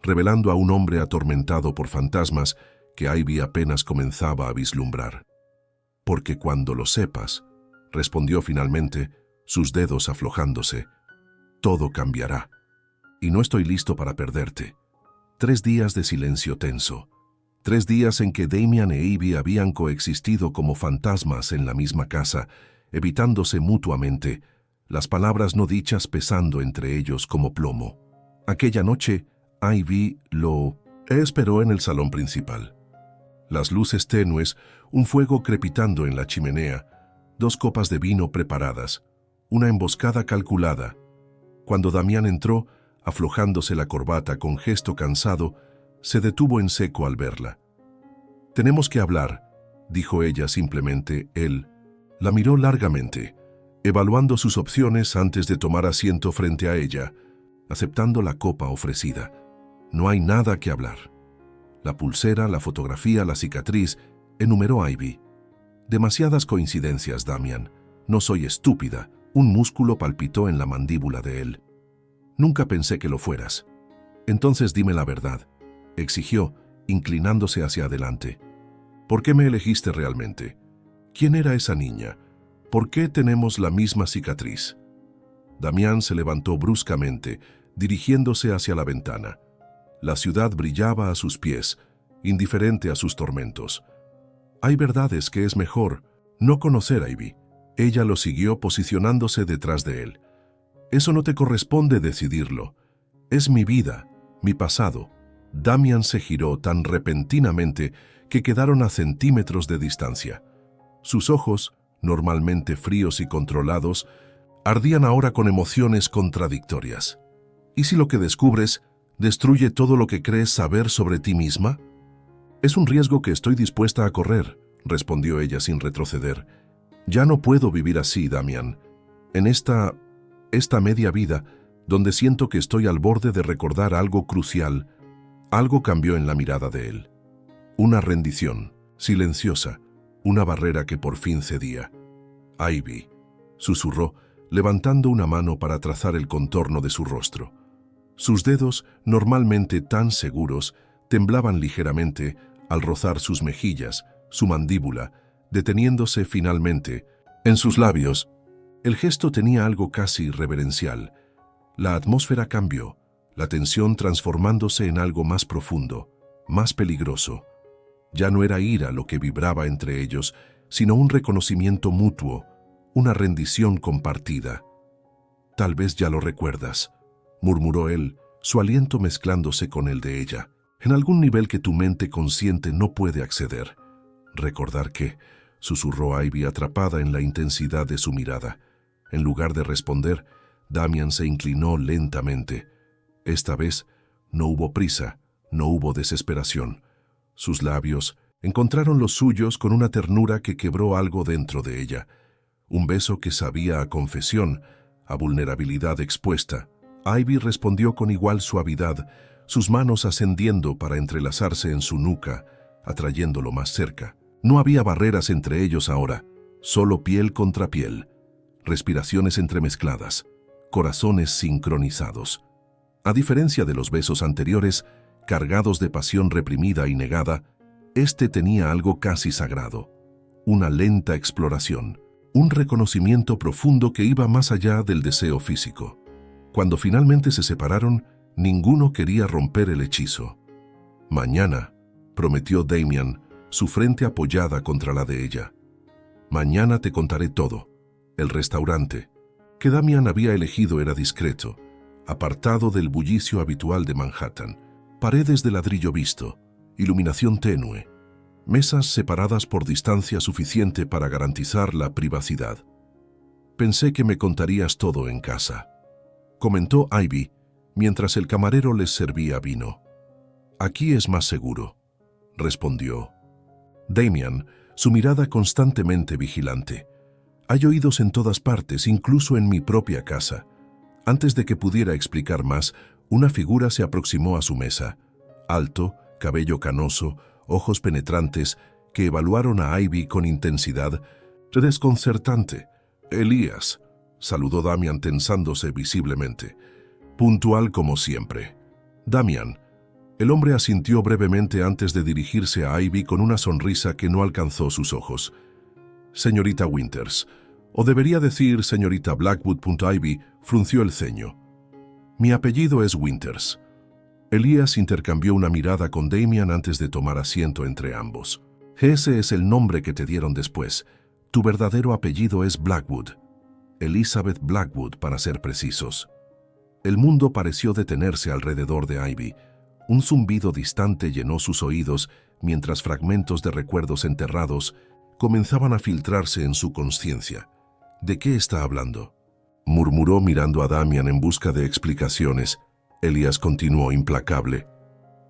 revelando a un hombre atormentado por fantasmas que Ivy apenas comenzaba a vislumbrar. «Porque cuando lo sepas», respondió finalmente, sus dedos aflojándose, «todo cambiará. Y no estoy listo para perderte». 3 días de silencio tenso. 3 días en que Damian e Ivy habían coexistido como fantasmas en la misma casa, evitándose mutuamente, las palabras no dichas pesando entre ellos como plomo. Aquella noche, Ivy lo esperó en el salón principal. Las luces tenues, un fuego crepitando en la chimenea, 2 copas de vino preparadas, una emboscada calculada. Cuando Damián entró, aflojándose la corbata con gesto cansado, se detuvo en seco al verla. «Tenemos que hablar», dijo ella simplemente. Él la miró largamente, evaluando sus opciones antes de tomar asiento frente a ella, aceptando la copa ofrecida. «No hay nada que hablar». La pulsera, la fotografía, la cicatriz, enumeró Ivy. «Demasiadas coincidencias, Damian. No soy estúpida». Un músculo palpitó en la mandíbula de él. «Nunca pensé que lo fueras». «Entonces dime la verdad», exigió, inclinándose hacia adelante. «¿Por qué me elegiste realmente? ¿Quién era esa niña? ¿Por qué tenemos la misma cicatriz?» Damián se levantó bruscamente, dirigiéndose hacia la ventana. La ciudad brillaba a sus pies, indiferente a sus tormentos. «Hay verdades que es mejor no conocer, Ivy». Ella lo siguió, posicionándose detrás de él. «Eso no te corresponde decidirlo. Es mi vida, mi pasado». Damian se giró tan repentinamente que quedaron a centímetros de distancia. Sus ojos, normalmente fríos y controlados, ardían ahora con emociones contradictorias. «¿Y si lo que descubres destruye todo lo que crees saber sobre ti misma?» «Es un riesgo que estoy dispuesta a correr», respondió ella sin retroceder. «Ya no puedo vivir así, Damian. En esta media vida, donde siento que estoy al borde de recordar algo crucial». Algo cambió en la mirada de él. Una rendición, silenciosa, una barrera que por fin cedía. «Ivy», susurró, levantando una mano para trazar el contorno de su rostro. Sus dedos, normalmente tan seguros, temblaban ligeramente al rozar sus mejillas, su mandíbula, deteniéndose finalmente en sus labios. El gesto tenía algo casi reverencial. La atmósfera cambió, la tensión transformándose en algo más profundo, más peligroso. Ya no era ira lo que vibraba entre ellos, sino un reconocimiento mutuo, una rendición compartida. «Tal vez ya lo recuerdas», murmuró él, su aliento mezclándose con el de ella. En algún nivel que tu mente consciente no puede acceder. Recordar que, susurró Ivy atrapada en la intensidad de su mirada. En lugar de responder, Damian se inclinó lentamente. Esta vez no hubo prisa, no hubo desesperación. Sus labios encontraron los suyos con una ternura que quebró algo dentro de ella. Un beso que sabía a confesión, a vulnerabilidad expuesta. Ivy respondió con igual suavidad, sus manos ascendiendo para entrelazarse en su nuca, atrayéndolo más cerca. No había barreras entre ellos ahora, solo piel contra piel, respiraciones entremezcladas, corazones sincronizados. A diferencia de los besos anteriores, cargados de pasión reprimida y negada, este tenía algo casi sagrado, una lenta exploración, un reconocimiento profundo que iba más allá del deseo físico. Cuando finalmente se separaron, ninguno quería romper el hechizo. Mañana, prometió Damian, su frente apoyada contra la de ella. Mañana te contaré todo. El restaurante que Damian había elegido era discreto, apartado del bullicio habitual de Manhattan. Paredes de ladrillo visto, iluminación tenue, mesas separadas por distancia suficiente para garantizar la privacidad. Pensé que me contarías todo en casa, comentó Ivy, mientras el camarero les servía vino. Aquí es más seguro, respondió Damian, su mirada constantemente vigilante. Hay oídos en todas partes, incluso en mi propia casa. Antes de que pudiera explicar más, una figura se aproximó a su mesa. Alto, cabello canoso, ojos penetrantes, que evaluaron a Ivy con intensidad. Desconcertante. Elías, saludó Damian tensándose visiblemente. Puntual como siempre. Damian. El hombre asintió brevemente antes de dirigirse a Ivy con una sonrisa que no alcanzó sus ojos. Señorita Winters, o debería decir señorita Blackwood. Ivy frunció el ceño. Mi apellido es Winters. Elías intercambió una mirada con Damian antes de tomar asiento entre ambos. Ese es el nombre que te dieron después. Tu verdadero apellido es Blackwood. Elizabeth Blackwood, para ser precisos. El mundo pareció detenerse alrededor de Ivy. Un zumbido distante llenó sus oídos mientras fragmentos de recuerdos enterrados comenzaban a filtrarse en su conciencia. ¿De qué está hablando?, murmuró mirando a Damian en busca de explicaciones. Elías continuó implacable.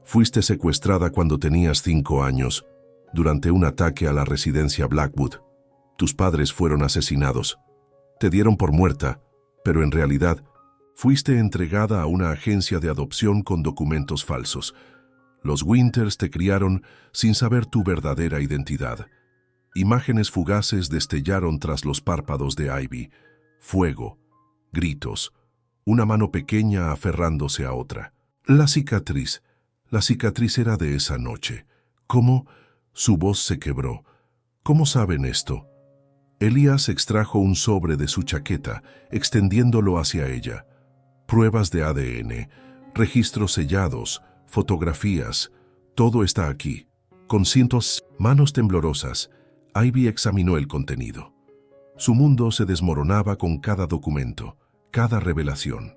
Fuiste secuestrada cuando tenías 5 años, durante un ataque a la residencia Blackwood. Tus padres fueron asesinados. Te dieron por muerta, pero en realidad fuiste entregada a una agencia de adopción con documentos falsos. Los Winters te criaron sin saber tu verdadera identidad. Imágenes fugaces destellaron tras los párpados de Ivy. Fuego, gritos, una mano pequeña aferrándose a otra. La cicatriz era de esa noche. ¿Cómo? Su voz se quebró. ¿Cómo saben esto? Elías extrajo un sobre de su chaqueta, extendiéndolo hacia ella. Pruebas de ADN, registros sellados, fotografías, todo está aquí. Con cientos manos temblorosas, Ivy examinó el contenido. Su mundo se desmoronaba con cada documento, cada revelación.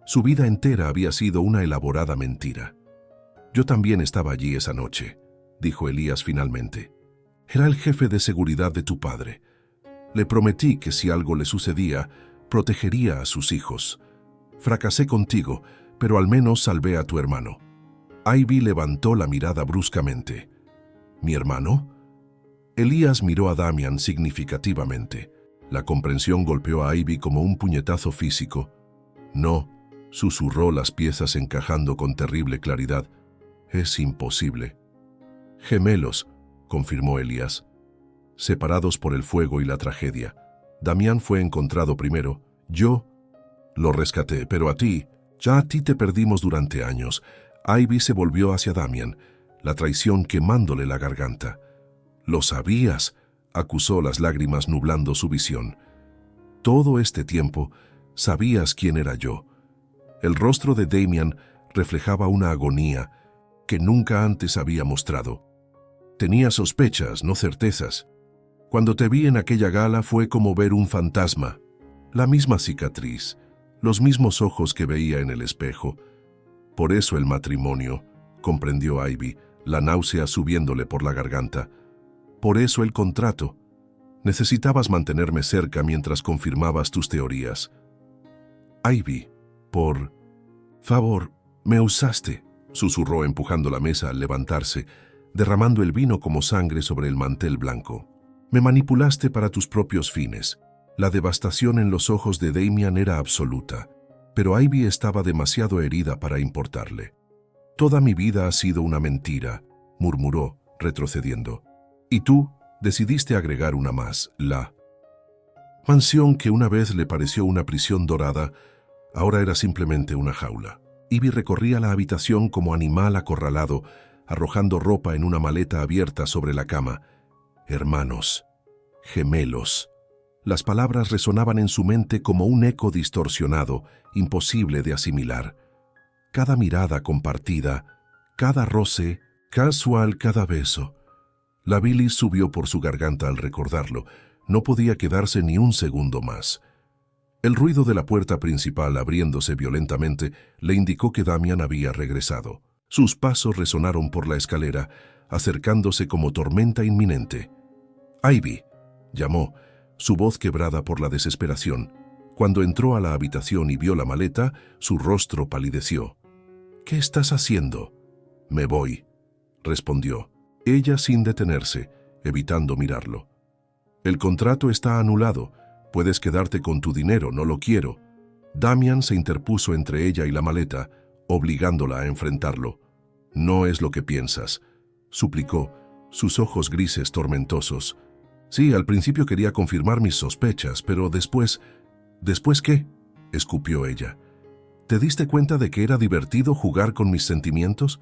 Su vida entera había sido una elaborada mentira. Yo también estaba allí esa noche, dijo Elías finalmente. Era el jefe de seguridad de tu padre. Le prometí que si algo le sucedía, protegería a sus hijos. Fracasé contigo, pero al menos salvé a tu hermano. Ivy levantó la mirada bruscamente. ¿Mi hermano? Elías miró a Damian significativamente. La comprensión golpeó a Ivy como un puñetazo físico. No, susurró, las piezas encajando con terrible claridad. Es imposible. Gemelos, confirmó Elías. Separados por el fuego y la tragedia. Damián fue encontrado primero. Yo lo rescaté, pero a ti te perdimos durante años. Ivy se volvió hacia Damian, la traición quemándole la garganta. Lo sabías, acusó, las lágrimas nublando su visión. Todo este tiempo sabías quién era yo. El rostro de Damian reflejaba una agonía que nunca antes había mostrado. Tenía sospechas, no certezas. Cuando te vi en aquella gala fue como ver un fantasma. La misma cicatriz, los mismos ojos que veía en el espejo. Por eso el matrimonio, comprendió Ivy, la náusea subiéndole por la garganta. Por eso el contrato. Necesitabas mantenerme cerca mientras confirmabas tus teorías. Ivy, por favor, me usaste, susurró empujando la mesa al levantarse, derramando el vino como sangre sobre el mantel blanco. Me manipulaste para tus propios fines. La devastación en los ojos de Damian era absoluta, pero Ivy estaba demasiado herida para importarle. Toda mi vida ha sido una mentira, murmuró, retrocediendo. Y tú decidiste agregar una más, la mansión que una vez le pareció una prisión dorada, ahora era simplemente una jaula. Ivy recorría la habitación como animal acorralado, arrojando ropa en una maleta abierta sobre la cama. Hermanos, gemelos. Las palabras resonaban en su mente como un eco distorsionado, imposible de asimilar. Cada mirada compartida, cada roce, casual cada beso. La bilis subió por su garganta al recordarlo. No podía quedarse ni un segundo más. El ruido de la puerta principal abriéndose violentamente le indicó que Damian había regresado. Sus pasos resonaron por la escalera, acercándose como tormenta inminente. «Ivy», llamó, su voz quebrada por la desesperación. Cuando entró a la habitación y vio la maleta, su rostro palideció. «¿Qué estás haciendo?» «Me voy», respondió, ella sin detenerse, evitando mirarlo. «El contrato está anulado. Puedes quedarte con tu dinero, no lo quiero». Damian se interpuso entre ella y la maleta, obligándola a enfrentarlo. «No es lo que piensas», suplicó, sus ojos grises tormentosos. «Sí, al principio quería confirmar mis sospechas, pero después... ¿Después qué?», escupió ella. «¿Te diste cuenta de que era divertido jugar con mis sentimientos?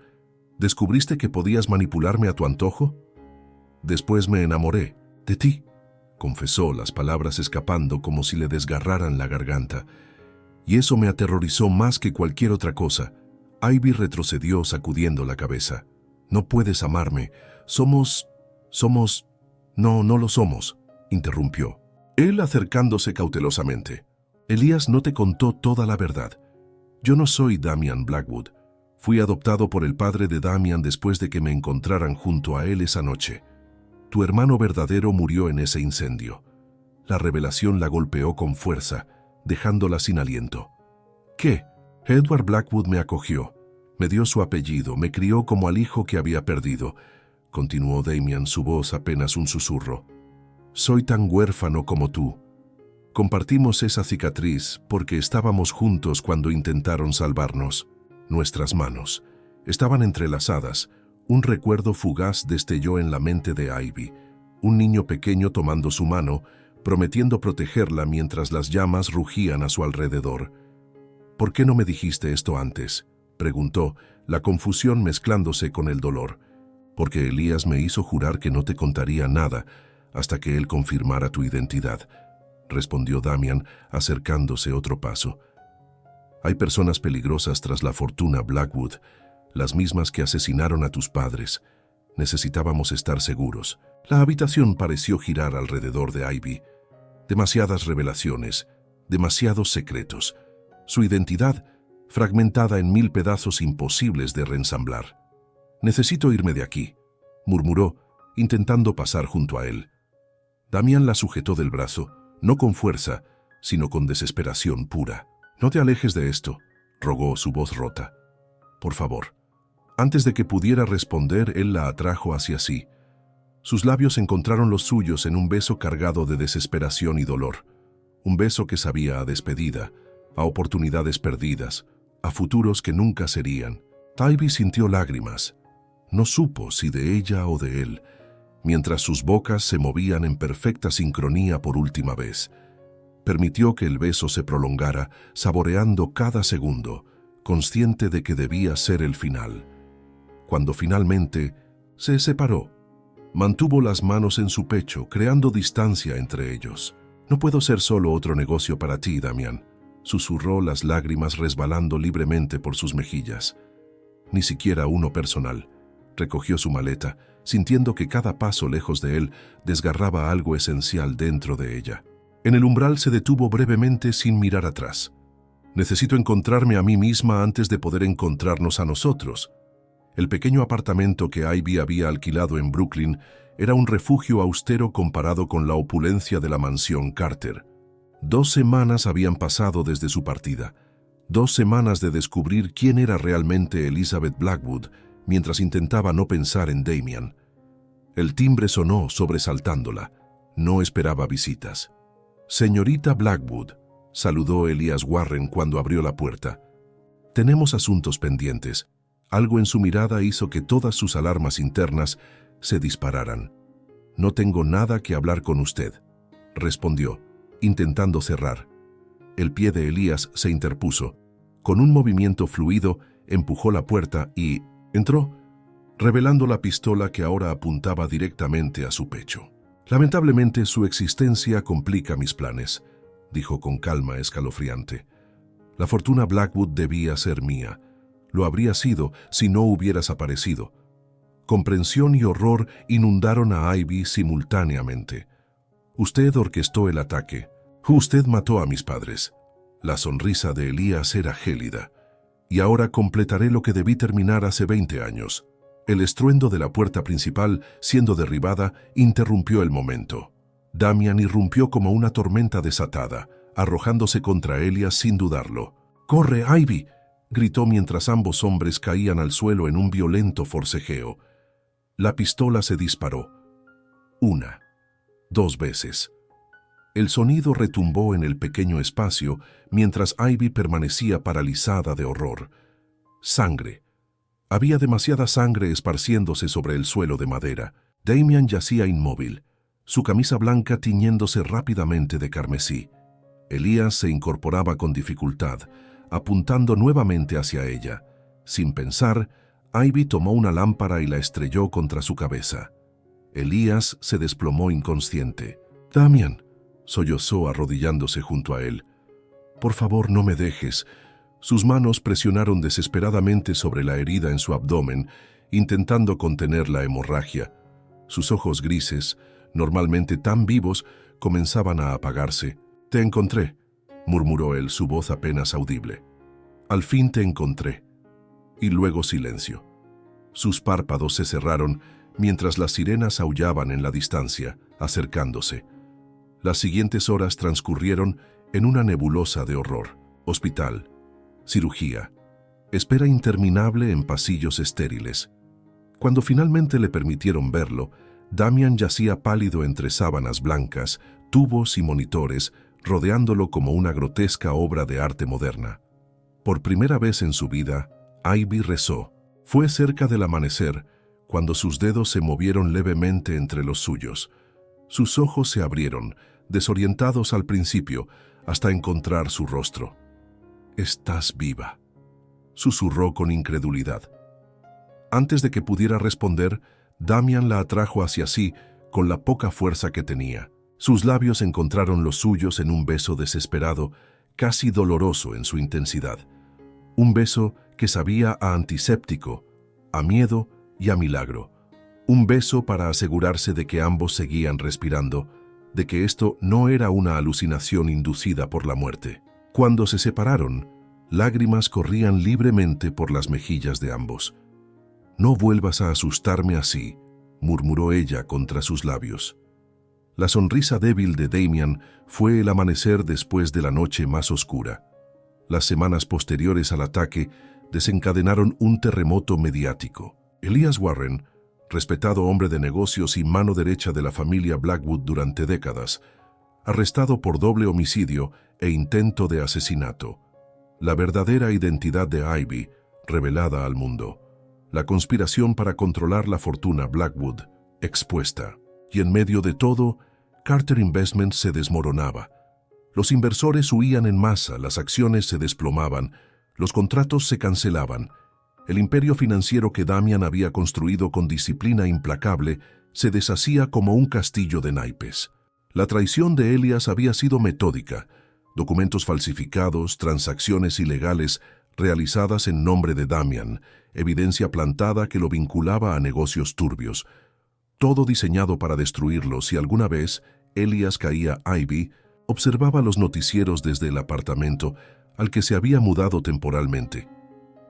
¿Descubriste que podías manipularme a tu antojo? Después me enamoré de ti», confesó, las palabras escapando como si le desgarraran la garganta. «Y eso me aterrorizó más que cualquier otra cosa». Ivy retrocedió sacudiendo la cabeza. «No puedes amarme. Somos... No, no lo somos», interrumpió. Él acercándose cautelosamente. «Elías no te contó toda la verdad. Yo no soy Damian Blackwood. Fui adoptado por el padre de Damian después de que me encontraran junto a él esa noche. Tu hermano verdadero murió en ese incendio». La revelación la golpeó con fuerza, dejándola sin aliento. «¿Qué? Edward Blackwood me acogió, me dio su apellido, me crió como al hijo que había perdido», continuó Damian, su voz apenas un susurro. «Soy tan huérfano como tú. Compartimos esa cicatriz porque estábamos juntos cuando intentaron salvarnos. Nuestras manos estaban entrelazadas. Un recuerdo fugaz destelló en la mente de Ivy. Un niño pequeño tomando su mano, prometiendo protegerla mientras las llamas rugían a su alrededor. «¿Por qué no me dijiste esto antes?», preguntó, la confusión mezclándose con el dolor. «Porque Elías me hizo jurar que no te contaría nada hasta que él confirmara tu identidad», respondió Damian, acercándose otro paso. «Hay personas peligrosas tras la fortuna Blackwood, las mismas que asesinaron a tus padres. Necesitábamos estar seguros». La habitación pareció girar alrededor de Ivy. Demasiadas revelaciones, demasiados secretos. Su identidad, fragmentada en 1000 pedazos imposibles de reensamblar. «Necesito irme de aquí», murmuró, intentando pasar junto a él. Damian la sujetó del brazo, no con fuerza, sino con desesperación pura. «No te alejes de esto», rogó, su voz rota. «Por favor». Antes de que pudiera responder, él la atrajo hacia sí. Sus labios encontraron los suyos en un beso cargado de desesperación y dolor. Un beso que sabía a despedida, a oportunidades perdidas, a futuros que nunca serían. Ivy sintió lágrimas. No supo si de ella o de él, mientras sus bocas se movían en perfecta sincronía por última vez. Permitió que el beso se prolongara, saboreando cada segundo, consciente de que debía ser el final. Cuando finalmente se separó, mantuvo las manos en su pecho, creando distancia entre ellos. «No puedo ser solo otro negocio para ti, Damian», susurró, las lágrimas resbalando libremente por sus mejillas. «Ni siquiera uno personal». Recogió su maleta, sintiendo que cada paso lejos de él desgarraba algo esencial dentro de ella. En el umbral se detuvo brevemente sin mirar atrás. Necesito encontrarme a mí misma antes de poder encontrarnos a nosotros. El pequeño apartamento que Ivy había alquilado en Brooklyn era un refugio austero comparado con la opulencia de la mansión Carter. 2 semanas habían pasado desde su partida. 2 semanas de descubrir quién era realmente Elizabeth Blackwood, mientras intentaba no pensar en Damian. El timbre sonó, sobresaltándola. No esperaba visitas. «Señorita Blackwood», saludó Elias Warren cuando abrió la puerta. «Tenemos asuntos pendientes». Algo en su mirada hizo que todas sus alarmas internas se dispararan. «No tengo nada que hablar con usted», respondió, intentando cerrar. El pie de Elías se interpuso. Con un movimiento fluido, empujó la puerta y entró, revelando la pistola que ahora apuntaba directamente a su pecho. «Lamentablemente, su existencia complica mis planes», dijo con calma escalofriante. «La fortuna Blackwood debía ser mía. Lo habría sido si no hubieras aparecido». Comprensión y horror inundaron a Ivy simultáneamente. «Usted orquestó el ataque. Usted mató a mis padres». La sonrisa de Elías era gélida. «Y ahora completaré lo que debí terminar hace 20 años». El estruendo de la puerta principal, siendo derribada, interrumpió el momento. Damian irrumpió como una tormenta desatada, arrojándose contra Elias sin dudarlo. «¡Corre, Ivy!», gritó mientras ambos hombres caían al suelo en un violento forcejeo. La pistola se disparó. 1, 2 veces. El sonido retumbó en el pequeño espacio mientras Ivy permanecía paralizada de horror. Sangre. Había demasiada sangre esparciéndose sobre el suelo de madera. Damian yacía inmóvil, su camisa blanca tiñéndose rápidamente de carmesí. Elías se incorporaba con dificultad, apuntando nuevamente hacia ella. Sin pensar, Ivy tomó una lámpara y la estrelló contra su cabeza. Elías se desplomó inconsciente. «Damian», sollozó arrodillándose junto a él. «Por favor, no me dejes». Sus manos presionaron desesperadamente sobre la herida en su abdomen, intentando contener la hemorragia. Sus ojos grises, normalmente tan vivos, comenzaban a apagarse. «Te encontré», murmuró él, su voz apenas audible. «Al fin te encontré». Y luego silencio. Sus párpados se cerraron mientras las sirenas aullaban en la distancia, acercándose. Las siguientes horas transcurrieron en una nebulosa de horror. Hospital. Cirugía. Espera interminable en pasillos estériles. Cuando finalmente le permitieron verlo, Damian yacía pálido entre sábanas blancas, tubos y monitores, rodeándolo como una grotesca obra de arte moderna. Por primera vez en su vida, Ivy rezó. Fue cerca del amanecer, cuando sus dedos se movieron levemente entre los suyos. Sus ojos se abrieron, desorientados al principio, hasta encontrar su rostro. «Estás viva», susurró con incredulidad. Antes de que pudiera responder, Damian la atrajo hacia sí con la poca fuerza que tenía. Sus labios encontraron los suyos en un beso desesperado, casi doloroso en su intensidad. Un beso que sabía a antiséptico, a miedo y a milagro. Un beso para asegurarse de que ambos seguían respirando, de que esto no era una alucinación inducida por la muerte. Cuando se separaron, lágrimas corrían libremente por las mejillas de ambos. «No vuelvas a asustarme así», murmuró ella contra sus labios. La sonrisa débil de Damian fue el amanecer después de la noche más oscura. Las semanas posteriores al ataque desencadenaron un terremoto mediático. Elias Warren, respetado hombre de negocios y mano derecha de la familia Blackwood durante décadas, arrestado por doble homicidio e intento de asesinato. La verdadera identidad de Ivy, revelada al mundo. La conspiración para controlar la fortuna Blackwood, expuesta. Y en medio de todo, Carter Investments se desmoronaba. Los inversores huían en masa, las acciones se desplomaban, los contratos se cancelaban. El imperio financiero que Damian había construido con disciplina implacable se deshacía como un castillo de naipes. La traición de Elias había sido metódica. Documentos falsificados, transacciones ilegales realizadas en nombre de Damian, evidencia plantada que lo vinculaba a negocios turbios. Todo diseñado para destruirlo. Si alguna vez Elias caía, Ivy observaba los noticieros desde el apartamento, al que se había mudado temporalmente.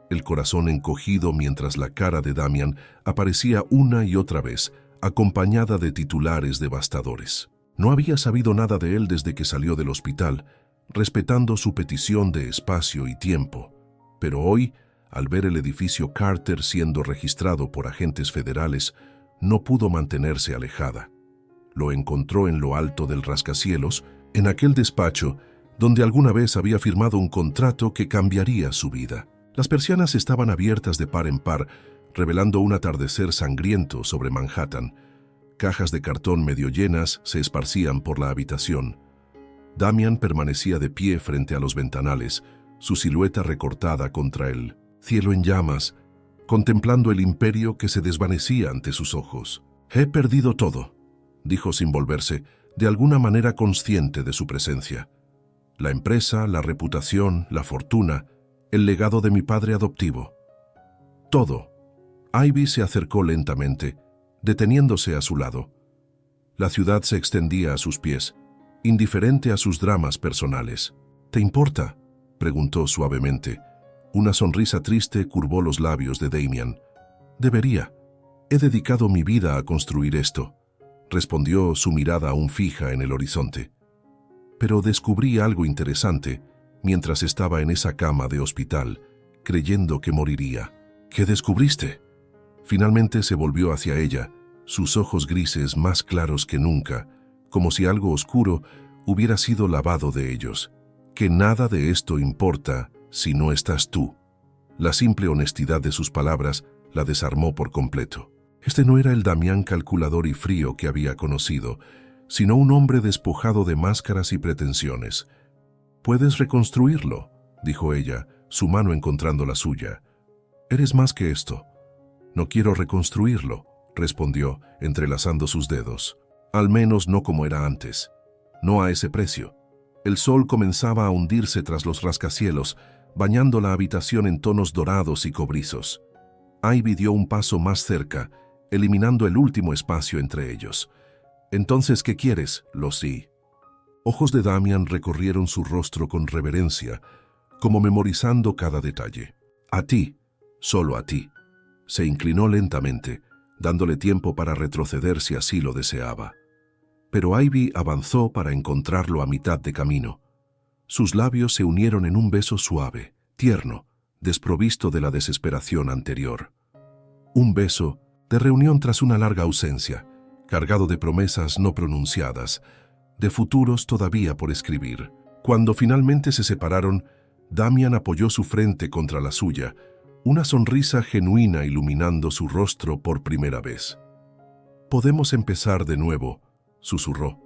El corazón encogido mientras la cara de Damian aparecía una y otra vez, acompañada de titulares devastadores. No había sabido nada de él desde que salió del hospital, respetando su petición de espacio y tiempo. Pero hoy, al ver el edificio Carter siendo registrado por agentes federales, no pudo mantenerse alejada. Lo encontró en lo alto del rascacielos, en aquel despacho donde alguna vez había firmado un contrato que cambiaría su vida. Las persianas estaban abiertas de par en par, revelando un atardecer sangriento sobre Manhattan. Cajas de cartón medio llenas se esparcían por la habitación. Damian permanecía de pie frente a los ventanales, su silueta recortada contra el cielo en llamas, contemplando el imperio que se desvanecía ante sus ojos. «He perdido todo», dijo sin volverse, de alguna manera consciente de su presencia. «La empresa, la reputación, la fortuna, el legado de mi padre adoptivo. Todo». Ivy se acercó lentamente, deteniéndose a su lado. La ciudad se extendía a sus pies, indiferente a sus dramas personales. «¿Te importa?», preguntó suavemente. Una sonrisa triste curvó los labios de Damian. «Debería. He dedicado mi vida a construir esto», respondió, su mirada aún fija en el horizonte. «Pero descubrí algo interesante mientras estaba en esa cama de hospital, creyendo que moriría». «¿Qué descubriste?». Finalmente se volvió hacia ella, sus ojos grises más claros que nunca, como si algo oscuro hubiera sido lavado de ellos. «Que nada de esto importa si no estás tú». La simple honestidad de sus palabras la desarmó por completo. Este no era el Damián calculador y frío que había conocido, sino un hombre despojado de máscaras y pretensiones. «Puedes reconstruirlo», dijo ella, su mano encontrando la suya. «Eres más que esto». «No quiero reconstruirlo», respondió, entrelazando sus dedos. «Al menos no como era antes. No a ese precio». El sol comenzaba a hundirse tras los rascacielos, bañando la habitación en tonos dorados y cobrizos. Ivy dio un paso más cerca, eliminando el último espacio entre ellos. «¿Entonces qué quieres, Lucy?». Ojos de Damian recorrieron su rostro con reverencia, como memorizando cada detalle. «A ti, solo a ti». Se inclinó lentamente, dándole tiempo para retroceder si así lo deseaba. Pero Ivy avanzó para encontrarlo a mitad de camino. Sus labios se unieron en un beso suave, tierno, desprovisto de la desesperación anterior. Un beso de reunión tras una larga ausencia, cargado de promesas no pronunciadas, de futuros todavía por escribir. Cuando finalmente se separaron, Damian apoyó su frente contra la suya, una sonrisa genuina iluminando su rostro por primera vez. «Podemos empezar de nuevo», susurró.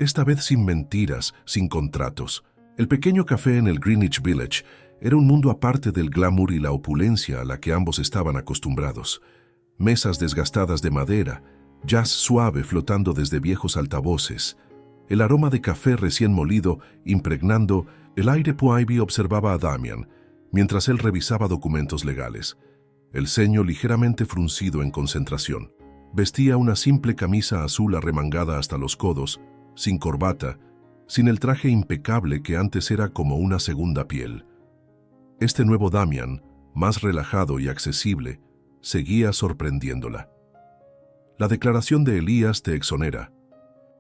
«Esta vez sin mentiras, sin contratos». El pequeño café en el Greenwich Village era un mundo aparte del glamour y la opulencia a la que ambos estaban acostumbrados. Mesas desgastadas de madera, jazz suave flotando desde viejos altavoces, el aroma de café recién molido impregnando el aire. Ivy observaba a Damian, mientras él revisaba documentos legales, el ceño ligeramente fruncido en concentración. Vestía una simple camisa azul arremangada hasta los codos, sin corbata, sin el traje impecable que antes era como una segunda piel. Este nuevo Damian, más relajado y accesible, seguía sorprendiéndola. «La declaración de Elías te exonera».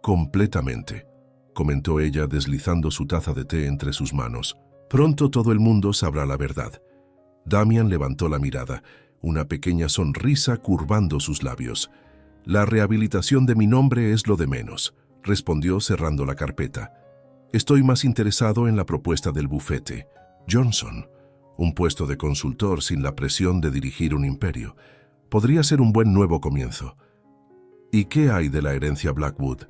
«Completamente», comentó ella deslizando su taza de té entre sus manos. «Pronto todo el mundo sabrá la verdad». Damian levantó la mirada, una pequeña sonrisa curvando sus labios. «La rehabilitación de mi nombre es lo de menos», respondió cerrando la carpeta. «Estoy más interesado en la propuesta del bufete. Johnson, un puesto de consultor sin la presión de dirigir un imperio. Podría ser un buen nuevo comienzo». «¿Y qué hay de la herencia Blackwood?».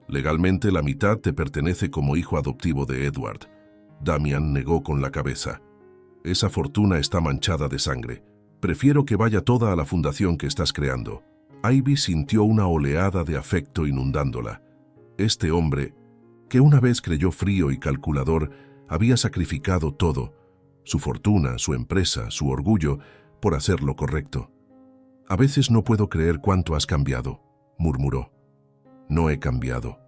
«Legalmente la mitad te pertenece como hijo adoptivo de Edward». Damian negó con la cabeza. «Esa fortuna está manchada de sangre. Prefiero que vaya toda a la fundación que estás creando». Ivy sintió una oleada de afecto inundándola. Este hombre, que una vez creyó frío y calculador, había sacrificado todo, su fortuna, su empresa, su orgullo, por hacer lo correcto. «A veces no puedo creer cuánto has cambiado», murmuró. «No he cambiado»,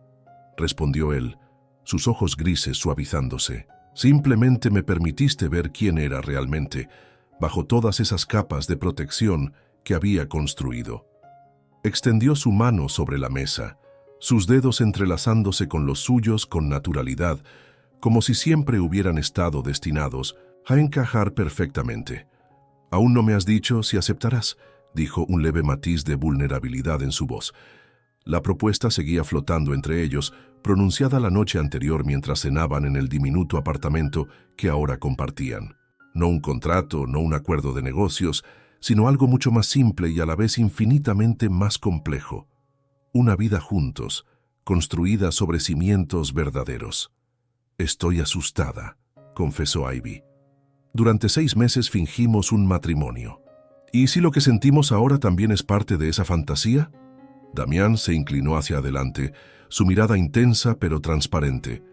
respondió él, sus ojos grises suavizándose. Simplemente me permitiste ver quién era realmente, bajo todas esas capas de protección que había construido. Extendió su mano sobre la mesa, sus dedos entrelazándose con los suyos con naturalidad, como si siempre hubieran estado destinados a encajar perfectamente. «Aún no me has dicho si aceptarás», dijo un leve matiz de vulnerabilidad en su voz. La propuesta seguía flotando entre ellos, pronunciada la noche anterior mientras cenaban en el diminuto apartamento que ahora compartían. No un contrato, no un acuerdo de negocios, sino algo mucho más simple y a la vez infinitamente más complejo. Una vida juntos, construida sobre cimientos verdaderos. «Estoy asustada», confesó Ivy. «Durante 6 meses fingimos un matrimonio. ¿Y si lo que sentimos ahora también es parte de esa fantasía?» Damián se inclinó hacia adelante, su mirada intensa pero transparente.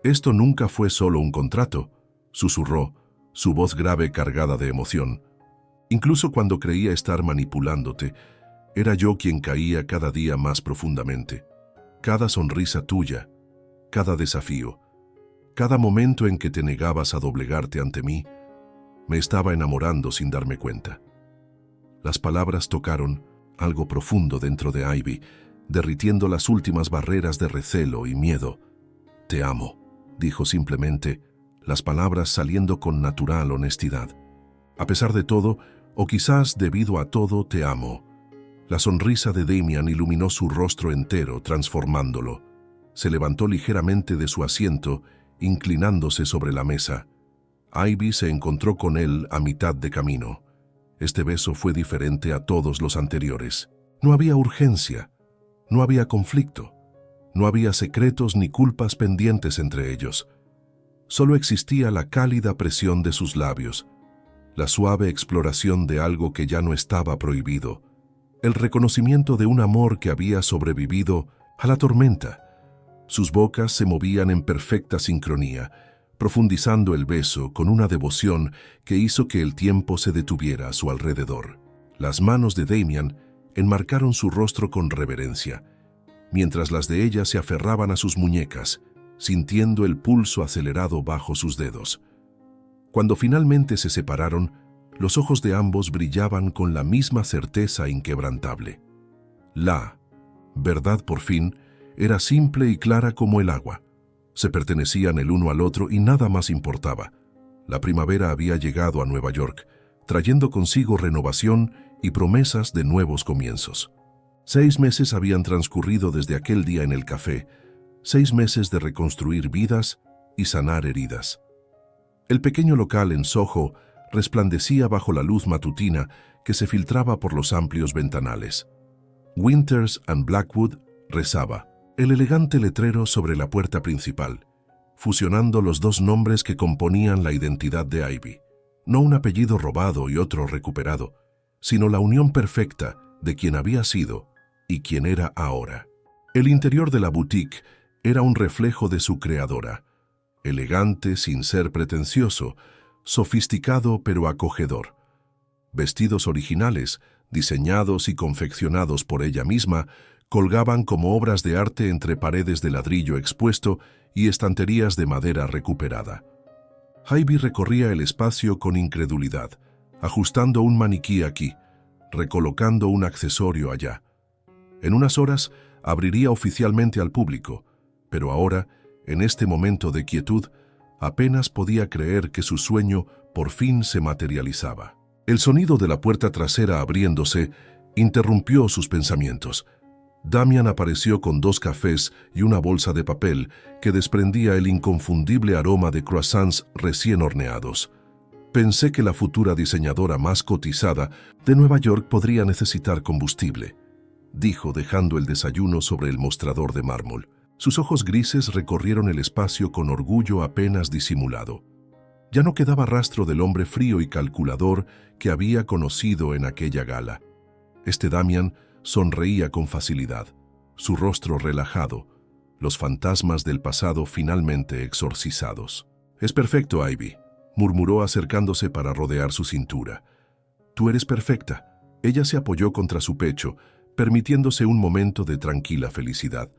«Esto nunca fue solo un contrato», susurró, su voz grave cargada de emoción. «Incluso cuando creía estar manipulándote, era yo quien caía cada día más profundamente. Cada sonrisa tuya, cada desafío, cada momento en que te negabas a doblegarte ante mí, me estaba enamorando sin darme cuenta». Las palabras tocaron algo profundo dentro de Ivy, derritiendo las últimas barreras de recelo y miedo. «Te amo», dijo simplemente, las palabras saliendo con natural honestidad. «A pesar de todo, o quizás debido a todo, te amo». La sonrisa de Damian iluminó su rostro entero, transformándolo. Se levantó ligeramente de su asiento, inclinándose sobre la mesa. Ivy se encontró con él a mitad de camino. Este beso fue diferente a todos los anteriores. No había urgencia, no había conflicto, no había secretos ni culpas pendientes entre ellos. Solo existía la cálida presión de sus labios, la suave exploración de algo que ya no estaba prohibido, el reconocimiento de un amor que había sobrevivido a la tormenta. Sus bocas se movían en perfecta sincronía, profundizando el beso con una devoción que hizo que el tiempo se detuviera a su alrededor. Las manos de Damian enmarcaron su rostro con reverencia, mientras las de ella se aferraban a sus muñecas, sintiendo el pulso acelerado bajo sus dedos. Cuando finalmente se separaron, los ojos de ambos brillaban con la misma certeza inquebrantable. La verdad, por fin, era simple y clara como el agua. Se pertenecían el uno al otro y nada más importaba. La primavera había llegado a Nueva York, trayendo consigo renovación y promesas de nuevos comienzos. 6 meses habían transcurrido desde aquel día en el café, 6 meses de reconstruir vidas y sanar heridas. El pequeño local en Soho resplandecía bajo la luz matutina que se filtraba por los amplios ventanales. Winters and Blackwood rezaba. El elegante letrero sobre la puerta principal, fusionando los 2 nombres que componían la identidad de Ivy. No un apellido robado y otro recuperado, sino la unión perfecta de quien había sido y quien era ahora. El interior de la boutique era un reflejo de su creadora, elegante sin ser pretencioso, sofisticado pero acogedor. Vestidos originales, diseñados y confeccionados por ella misma, colgaban como obras de arte entre paredes de ladrillo expuesto y estanterías de madera recuperada. Ivy recorría el espacio con incredulidad, ajustando un maniquí aquí, recolocando un accesorio allá. En unas horas abriría oficialmente al público, pero ahora, en este momento de quietud, apenas podía creer que su sueño por fin se materializaba. El sonido de la puerta trasera abriéndose interrumpió sus pensamientos. Damian apareció con 2 cafés y una bolsa de papel que desprendía el inconfundible aroma de croissants recién horneados. Pensé que la futura diseñadora más cotizada de Nueva York podría necesitar combustible, dijo dejando el desayuno sobre el mostrador de mármol. Sus ojos grises recorrieron el espacio con orgullo apenas disimulado. Ya no quedaba rastro del hombre frío y calculador que había conocido en aquella gala. Este Damian sonreía con facilidad, su rostro relajado, los fantasmas del pasado finalmente exorcizados. «Es perfecto, Ivy», murmuró acercándose para rodear su cintura. «Tú eres perfecta». Ella se apoyó contra su pecho, permitiéndose un momento de tranquila felicidad.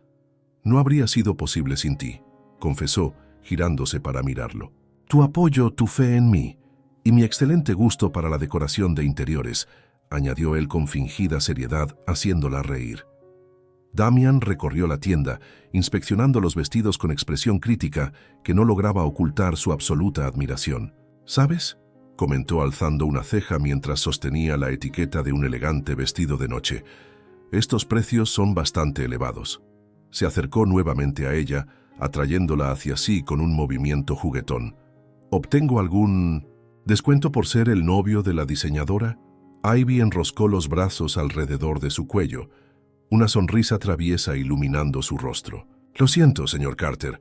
«No habría sido posible sin ti», confesó, girándose para mirarlo. Tu apoyo, tu fe en mí y mi excelente gusto para la decoración de interiores, añadió él con fingida seriedad, haciéndola reír. Damian recorrió la tienda, inspeccionando los vestidos con expresión crítica que no lograba ocultar su absoluta admiración. ¿Sabes?, comentó alzando una ceja mientras sostenía la etiqueta de un elegante vestido de noche. Estos precios son bastante elevados. Se acercó nuevamente a ella, atrayéndola hacia sí con un movimiento juguetón. ¿Obtengo algún descuento por ser el novio de la diseñadora? Ivy enroscó los brazos alrededor de su cuello, una sonrisa traviesa iluminando su rostro. Lo siento, señor Carter,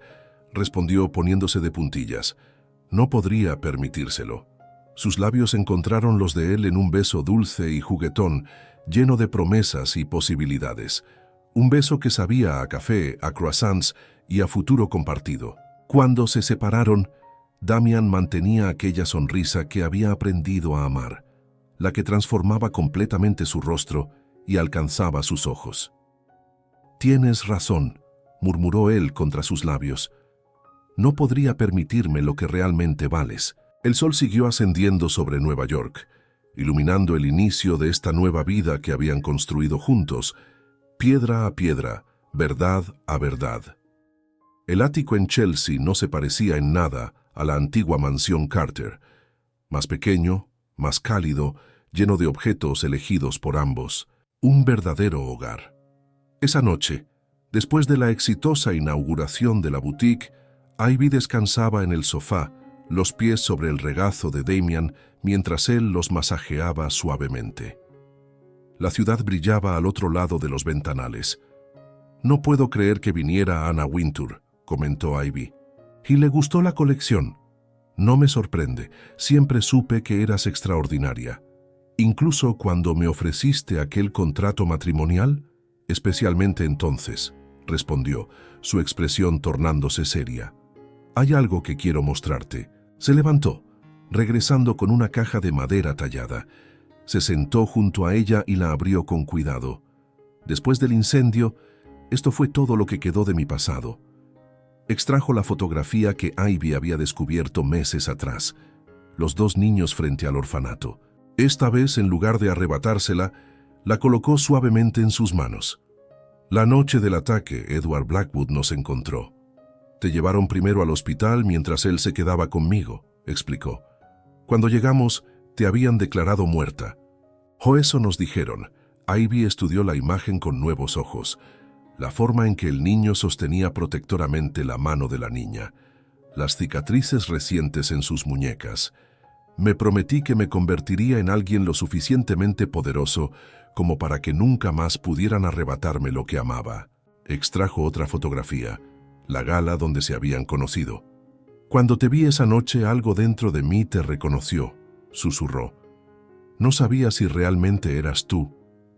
respondió poniéndose de puntillas. No podría permitírselo. Sus labios encontraron los de él en un beso dulce y juguetón, lleno de promesas y posibilidades. Un beso que sabía a café, a croissants y a futuro compartido. Cuando se separaron, Damian mantenía aquella sonrisa que había aprendido a amar, la que transformaba completamente su rostro y alcanzaba sus ojos. «Tienes razón», murmuró él contra sus labios. «No podría permitirme lo que realmente vales». El sol siguió ascendiendo sobre Nueva York, iluminando el inicio de esta nueva vida que habían construido juntos, piedra a piedra, verdad a verdad. El ático en Chelsea no se parecía en nada a la antigua mansión Carter, más pequeño, más cálido, lleno de objetos elegidos por ambos, un verdadero hogar. Esa noche, después de la exitosa inauguración de la boutique, Ivy descansaba en el sofá, los pies sobre el regazo de Damian mientras él los masajeaba suavemente. La ciudad brillaba al otro lado de los ventanales. «No puedo creer que viniera Anna Wintour», comentó Ivy. «Y le gustó la colección. No me sorprende, siempre supe que eras extraordinaria. Incluso cuando me ofreciste aquel contrato matrimonial, especialmente entonces», respondió, su expresión tornándose seria. «Hay algo que quiero mostrarte». Se levantó, regresando con una caja de madera tallada. Se sentó junto a ella y la abrió con cuidado. Después del incendio, esto fue todo lo que quedó de mi pasado. Extrajo la fotografía que Ivy había descubierto meses atrás, los dos niños frente al orfanato. Esta vez, en lugar de arrebatársela, la colocó suavemente en sus manos. La noche del ataque, Edward Blackwood nos encontró. «Te llevaron primero al hospital mientras él se quedaba conmigo», explicó. «Cuando llegamos, te habían declarado muerta. O eso nos dijeron». Ivy estudió la imagen con nuevos ojos, la forma en que el niño sostenía protectoramente la mano de la niña, las cicatrices recientes en sus muñecas. «Me prometí que me convertiría en alguien lo suficientemente poderoso como para que nunca más pudieran arrebatarme lo que amaba». Extrajo otra fotografía, la gala donde se habían conocido. «Cuando te vi esa noche, algo dentro de mí te reconoció», susurró. «No sabía si realmente eras tú,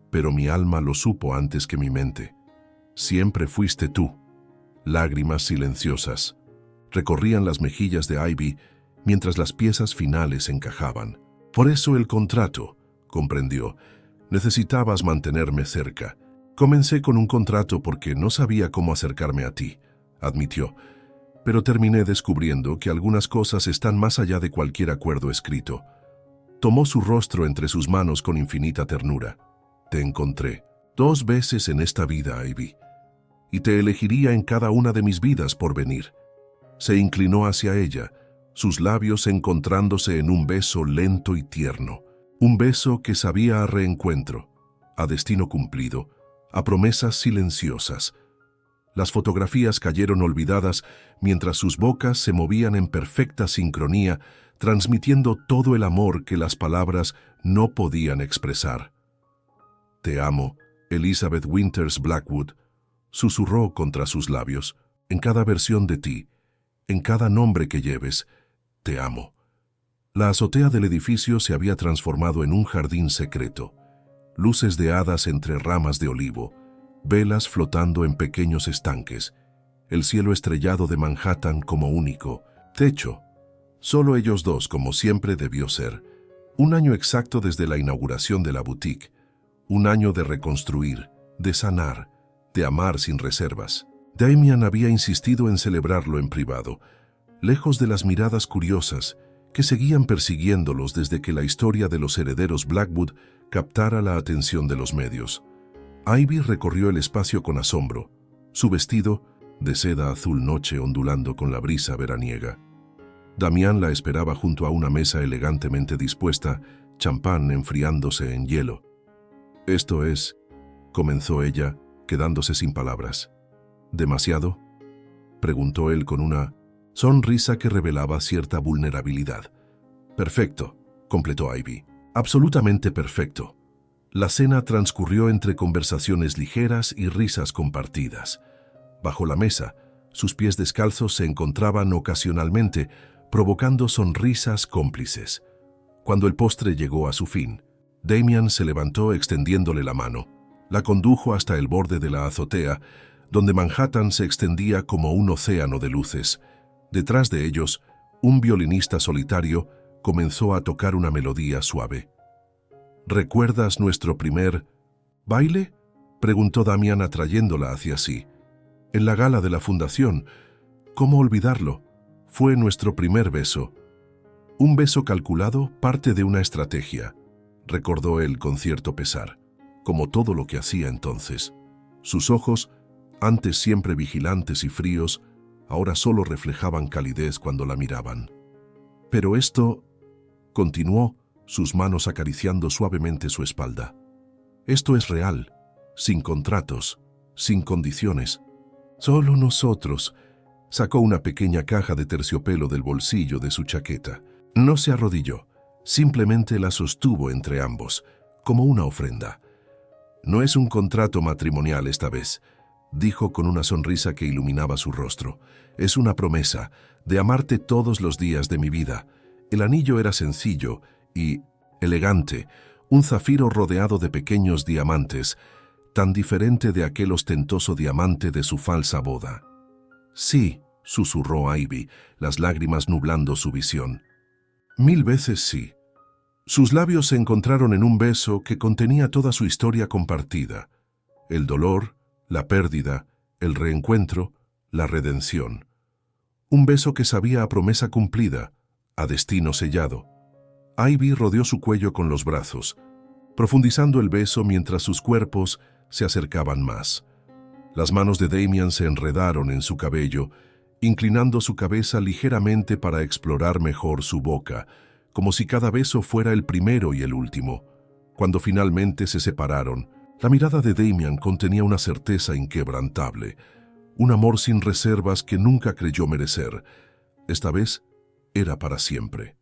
pero mi alma lo supo antes que mi mente. Siempre fuiste tú». Lágrimas silenciosas recorrían las mejillas de Ivy mientras las piezas finales encajaban. «Por eso el contrato», comprendió. «Necesitabas mantenerme cerca. Comencé con un contrato porque no sabía cómo acercarme a ti», admitió, «pero terminé descubriendo que algunas cosas están más allá de cualquier acuerdo escrito». Tomó su rostro entre sus manos con infinita ternura. «Te encontré 2 veces en esta vida, Ivy, y te elegiría en cada una de mis vidas por venir». Se inclinó hacia ella, sus labios encontrándose en un beso lento y tierno, un beso que sabía a reencuentro, a destino cumplido, a promesas silenciosas. Las fotografías cayeron olvidadas mientras sus bocas se movían en perfecta sincronía, transmitiendo todo el amor que las palabras no podían expresar. «Te amo, Elizabeth Winters Blackwood», susurró contra sus labios. «En cada versión de ti, en cada nombre que lleves, te amo». La azotea del edificio se había transformado en un jardín secreto. Luces de hadas entre ramas de olivo, velas flotando en pequeños estanques, el cielo estrellado de Manhattan como único, techo, solo ellos dos como siempre debió ser. Un año exacto desde la inauguración de la boutique, un año de reconstruir, de sanar, de amar sin reservas. Damian había insistido en celebrarlo en privado. lejos de las miradas curiosas que seguían persiguiéndolos desde que la historia de los herederos Blackwood captara la atención de los medios. Ivy recorrió el espacio con asombro, su vestido de seda azul noche ondulando con la brisa veraniega. Damián la esperaba junto a una mesa elegantemente dispuesta, champán enfriándose en hielo. «Esto es», comenzó ella, quedándose sin palabras. «¿Demasiado?», preguntó él con una sonrisa que revelaba cierta vulnerabilidad. «Perfecto», completó Ivy. «Absolutamente perfecto». La cena transcurrió entre conversaciones ligeras y risas compartidas. Bajo la mesa, sus pies descalzos se encontraban ocasionalmente, provocando sonrisas cómplices. Cuando el postre llegó a su fin, Damian se levantó extendiéndole la mano. La condujo hasta el borde de la azotea, donde Manhattan se extendía como un océano de luces. Detrás de ellos, un violinista solitario comenzó a tocar una melodía suave. «¿Recuerdas nuestro primer baile?», preguntó Damian atrayéndola hacia sí. «En la gala de la fundación. ¿Cómo olvidarlo? Fue nuestro primer beso». «Un beso calculado, parte de una estrategia», recordó él con cierto pesar, como todo lo que hacía entonces. Sus ojos, antes siempre vigilantes y fríos, ahora solo reflejaban calidez cuando la miraban. «Pero esto», continuó, sus manos acariciando suavemente su espalda, «esto es real, sin contratos, sin condiciones. Solo nosotros». Sacó una pequeña caja de terciopelo del bolsillo de su chaqueta. No se arrodilló, simplemente la sostuvo entre ambos, como una ofrenda. «No es un contrato matrimonial esta vez», dijo con una sonrisa que iluminaba su rostro. «Es una promesa de amarte todos los días de mi vida». El anillo era sencillo y elegante, un zafiro rodeado de pequeños diamantes, tan diferente de aquel ostentoso diamante de su falsa boda. «Sí», susurró Ivy, las lágrimas nublando su visión. «1000 veces sí». Sus labios se encontraron en un beso que contenía toda su historia compartida: el dolor, la pérdida, el reencuentro, la redención. Un beso que sabía a promesa cumplida, a destino sellado. Ivy rodeó su cuello con los brazos, profundizando el beso mientras sus cuerpos se acercaban más. Las manos de Damian se enredaron en su cabello, inclinando su cabeza ligeramente para explorar mejor su boca, como si cada beso fuera el primero y el último. Cuando finalmente se separaron, la mirada de Damian contenía una certeza inquebrantable, un amor sin reservas que nunca creyó merecer. Esta vez era para siempre.